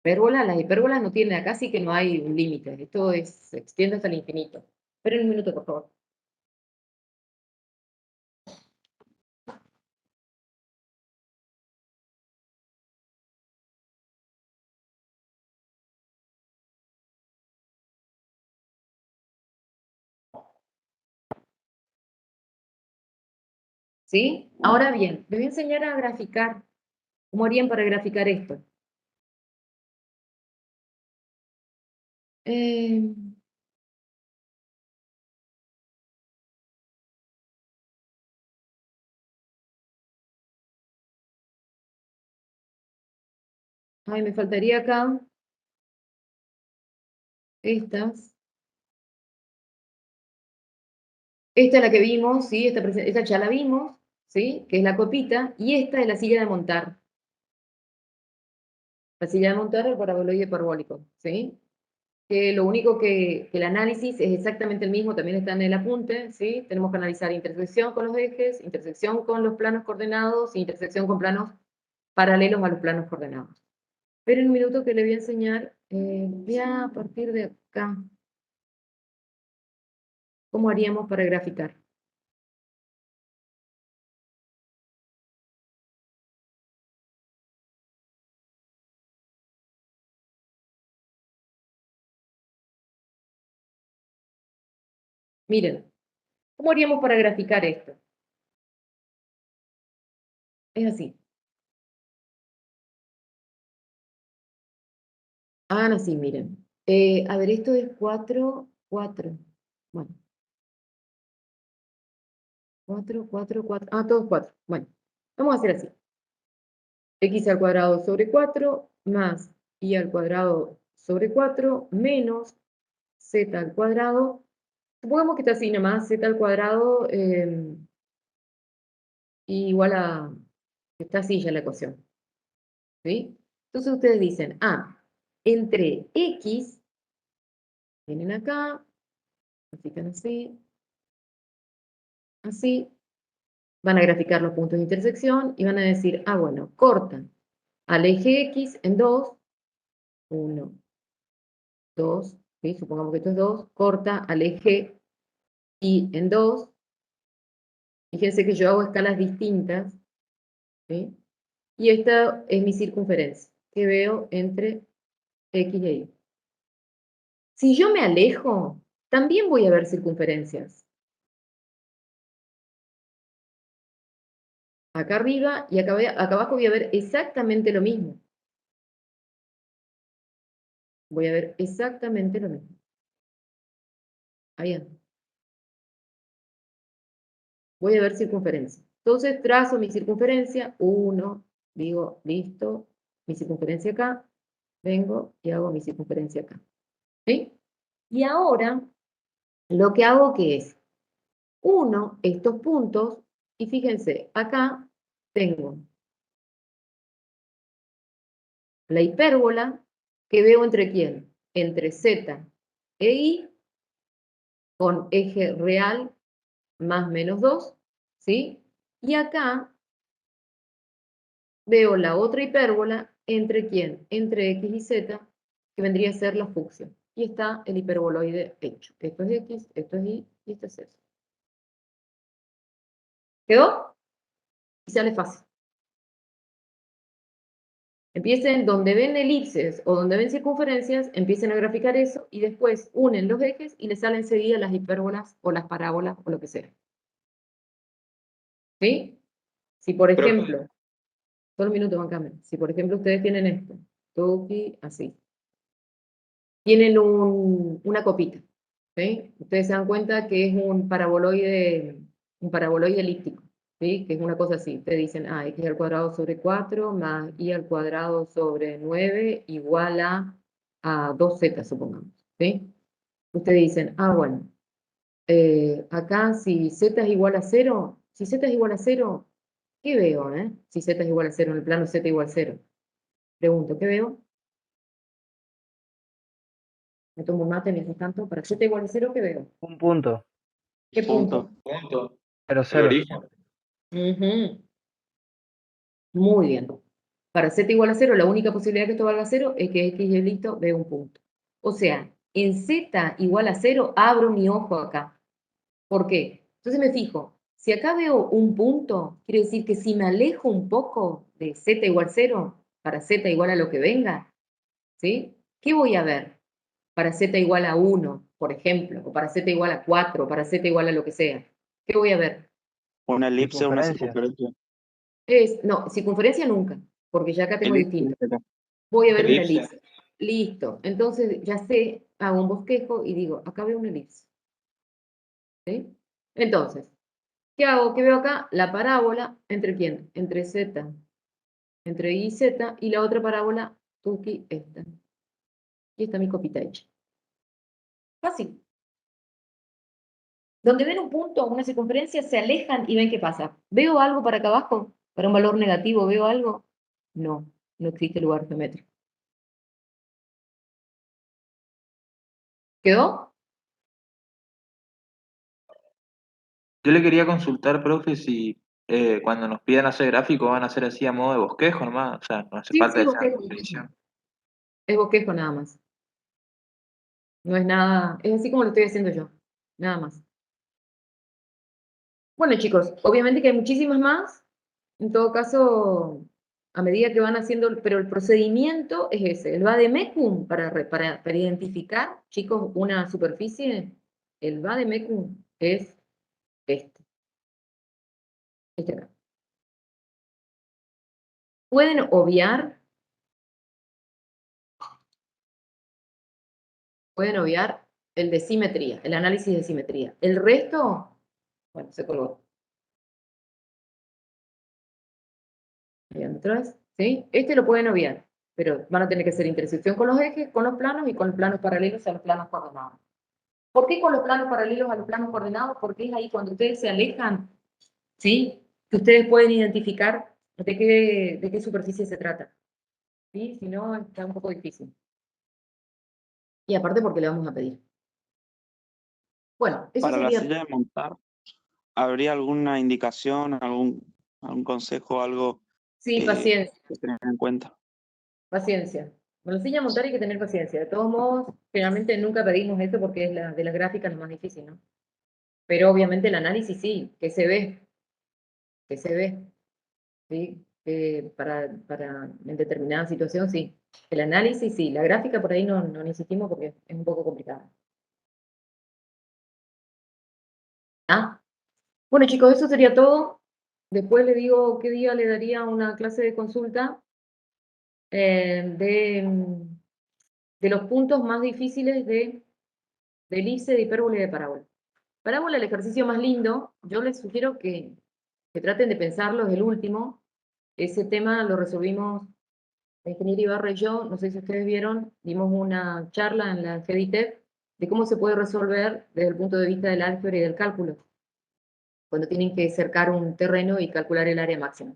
Las hipérbolas no tienen, acá sí que no hay un límite, esto se extiende hasta el infinito. Esperen un minuto, por favor. ¿Sí? Ahora bien, les voy a enseñar a graficar. ¿Cómo harían para graficar esto? Ay, me faltaría acá estas. Esta es la que vimos, ¿sí? Esta ya la vimos, ¿sí? Que es la copita. Y esta es la silla de montar. La silla de montar, el paraboloide hiperbólico, ¿sí? Que lo único que el análisis es exactamente el mismo, también está en el apunte, ¿sí? Tenemos que analizar intersección con los ejes, intersección con los planos coordenados, intersección con planos paralelos a los planos coordenados. Pero en un minuto que le voy a enseñar, voy a partir de acá, ¿cómo haríamos para graficar? Miren, ¿cómo haríamos para graficar esto? Es así. Hagan así, miren. A ver, esto es 4, 4. Bueno. 4, 4, 4. Ah, todos 4. Bueno, vamos a hacer así. X al cuadrado sobre 4 más y al cuadrado sobre 4 menos z al cuadrado. Supongamos que está así nomás, z al cuadrado igual a... Está así ya la ecuación. ¿Sí? Entonces ustedes dicen, entre x, vienen acá, grafican así, así, van a graficar los puntos de intersección y van a decir, bueno, cortan al eje x en 2, 1, 2, ¿sí? Supongamos que esto es 2, corta al eje y en 2, fíjense que yo hago escalas distintas, ¿sí? Y esta es mi circunferencia, que veo entre x y y. Si yo me alejo, también voy a ver circunferencias. Acá arriba y acá abajo voy a ver exactamente lo mismo. Voy a ver exactamente lo mismo. Ahí anda. Voy a ver circunferencia. Entonces trazo mi circunferencia, 1, digo, listo, mi circunferencia acá, vengo y hago mi circunferencia acá. ¿Sí? Y ahora, lo que hago que es, uno estos puntos, y fíjense, acá tengo la hipérbola que veo entre quién, entre z e y, con eje real más menos 2, ¿sí? Y acá veo la otra hipérbola entre quién, entre x y z, que vendría a ser la fucsia. Y está el hiperboloide hecho. Esto es x, esto es y esto es z. ¿Quedó? Y sale fácil. Empiecen donde ven elipses o donde ven circunferencias, empiecen a graficar eso y después unen los ejes y les salen enseguida las hipérbolas o las parábolas o lo que sea. ¿Sí? Si por ejemplo, solo un minuto, Juan Carmen. Si por ejemplo ustedes tienen esto, toki, así. Tienen una copita. ¿Sí? Ustedes se dan cuenta que es un paraboloide elíptico. ¿Sí? Que es una cosa así. Ustedes dicen, x al cuadrado sobre 4 más y al cuadrado sobre 9 igual a 2z, supongamos. ¿Sí? Ustedes dicen, bueno, Acá, si z es igual a 0, si z es igual a 0, ¿qué veo, Si z es igual a 0 en el plano z igual a 0. Pregunto, ¿qué veo? Me tomo un mate mientras tanto. Para z igual a 0, ¿qué veo? Un punto, ¿Qué punto? Punto. pero El 0. origen. Ujú. Muy bien. Para z igual a 0, la única posibilidad que esto valga 0 es que x y el listo ve un punto. O sea, en z igual a 0, abro mi ojo acá. ¿Por qué? Entonces me fijo, si acá veo un punto, quiere decir que si me alejo un poco de z igual a 0, para z igual a lo que venga, ¿sí? ¿Qué voy a ver? Para z igual a 1, por ejemplo, o para z igual a 4, para z igual a lo que sea. ¿Qué voy a ver? Una elipse o una Circunferencia. circunferencia. No, circunferencia nunca, porque ya acá tengo Elipse, distinto. acá. Voy a ver una Elipse. elipse. Listo. Entonces ya sé, hago un bosquejo y digo, acá veo una elipse. ¿Sí? Entonces, ¿qué hago? ¿Qué veo acá? La parábola, ¿entre quién? Entre z, entre y z, y la otra parábola, tuki, esta. Y está mi copita hecha. Fácil. Donde ven un punto, una circunferencia, se alejan y ven qué pasa. ¿Veo algo para acá abajo? ¿Para un valor negativo veo algo? No, no existe lugar geométrico. ¿Quedó? Yo le quería consultar, profe, si cuando nos pidan hacer gráficos van a ser así a modo de bosquejo nomás, o sea, no hace Sí, falta sí, que sea bosquejo. con definición. Es bosquejo nada más. No es nada, es así como lo estoy haciendo yo. Nada más. Bueno, chicos, obviamente que hay muchísimas más. En todo caso, a medida que van haciendo, pero el procedimiento es ese. El vademecum para identificar, chicos, una superficie, el vademecum es este. Este acá. Pueden obviar el de simetría, el análisis de simetría. El resto, bueno, se colgó. Ahí atrás, ¿sí? Este lo pueden obviar, pero van a tener que hacer intersección con los ejes, con los planos y con los planos paralelos a los planos coordenados. ¿Por qué con los planos paralelos a los planos coordenados? Porque es ahí cuando ustedes se alejan, ¿sí? Que ustedes pueden identificar de qué superficie se trata. ¿Sí? Si no, está un poco difícil. Y aparte porque le vamos a pedir. Bueno, eso Para la sería... silla de montar, ¿habría alguna indicación, algún consejo, algo Sí, que paciencia, tener en cuenta? paciencia. Con la silla a montar hay que tener paciencia. De todos modos, generalmente nunca pedimos esto porque es de las gráficas lo más difícil, ¿no? Pero obviamente el análisis sí, que se ve, ¿sí? En determinada situación sí. El análisis sí, la gráfica por ahí no insistimos porque es un poco complicada. ¿Ah? Bueno chicos, eso sería todo. Después le digo qué día le daría una clase de consulta de los puntos más difíciles de elipse, de hipérbole y de parábola. Parábola, el ejercicio más lindo, yo les sugiero que traten de pensarlo, es el último. Ese tema lo resolvimos la ingeniera Ibarra y yo, no sé si ustedes vieron, dimos una charla en la GEDITEP de cómo se puede resolver desde el punto de vista del álgebra y del cálculo, cuando tienen que cercar un terreno y calcular el área máxima.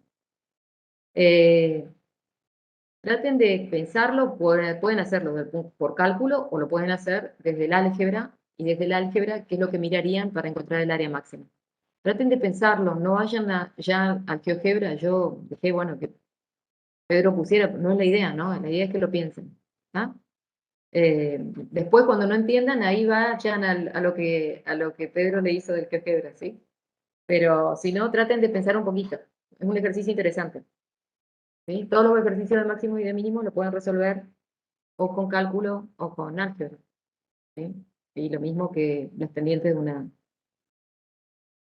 Traten de pensarlo, pueden hacerlo por cálculo o lo pueden hacer desde el álgebra, y desde el álgebra, ¿qué es lo que mirarían para encontrar el área máxima? Traten de pensarlo, no vayan ya al GeoGebra, yo dejé, bueno, que Pedro pusiera, no es la idea, ¿no? La idea es que lo piensen. ¿Ah? Después, cuando no entiendan, ahí vayan a lo que Pedro le hizo del GeoGebra, ¿sí? Pero si no, traten de pensar un poquito. Es un ejercicio interesante. ¿Sí? Todos los ejercicios de máximo y de mínimo lo pueden resolver o con cálculo o con álgebra. ¿Sí? Y lo mismo que las pendientes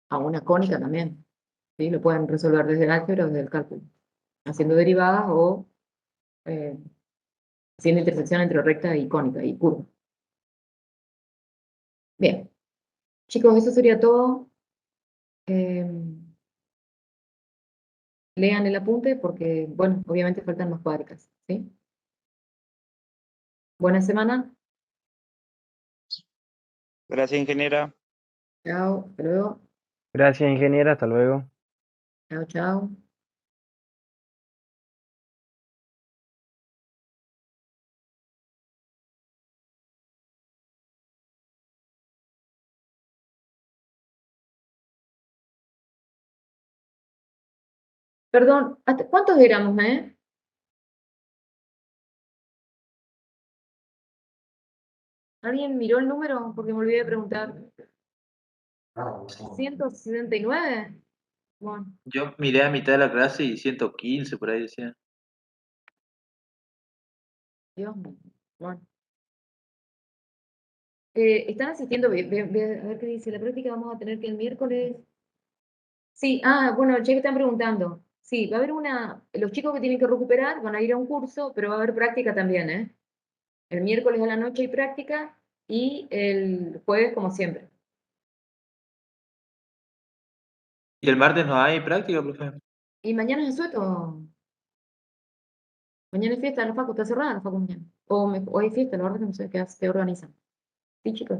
a una cónica también. ¿Sí? Lo pueden resolver desde el álgebra o desde el cálculo, haciendo derivadas o eh, haciendo intersección entre recta y cónica y curva. Bien, chicos, eso sería todo. Lean el apunte porque, bueno, obviamente faltan más cuádricas. ¿Sí? Buena semana. Gracias, ingeniera. Chao, hasta luego. Gracias, ingeniera. Hasta luego. Chao, chao. Perdón, ¿cuántos éramos, eh? ¿Alguien miró el número? Porque me olvidé de preguntar. ¿169? Bueno, Yo miré a mitad de la clase y 115 por ahí decía. Dios mío. Bueno. ¿Están asistiendo? A ver qué dice. La práctica vamos a tener que el miércoles. Sí, bueno, ya que están preguntando. Sí, va a haber los chicos que tienen que recuperar van a ir a un curso, pero va a haber práctica también, ¿eh? El miércoles a la noche hay práctica y el jueves como siempre. ¿Y el martes no hay práctica, profe? ¿Y mañana es asueto? Mañana es fiesta en la facu, está cerrada la facu mañana. O hay fiesta, la verdad que no sé qué organizan. Sí, chicos.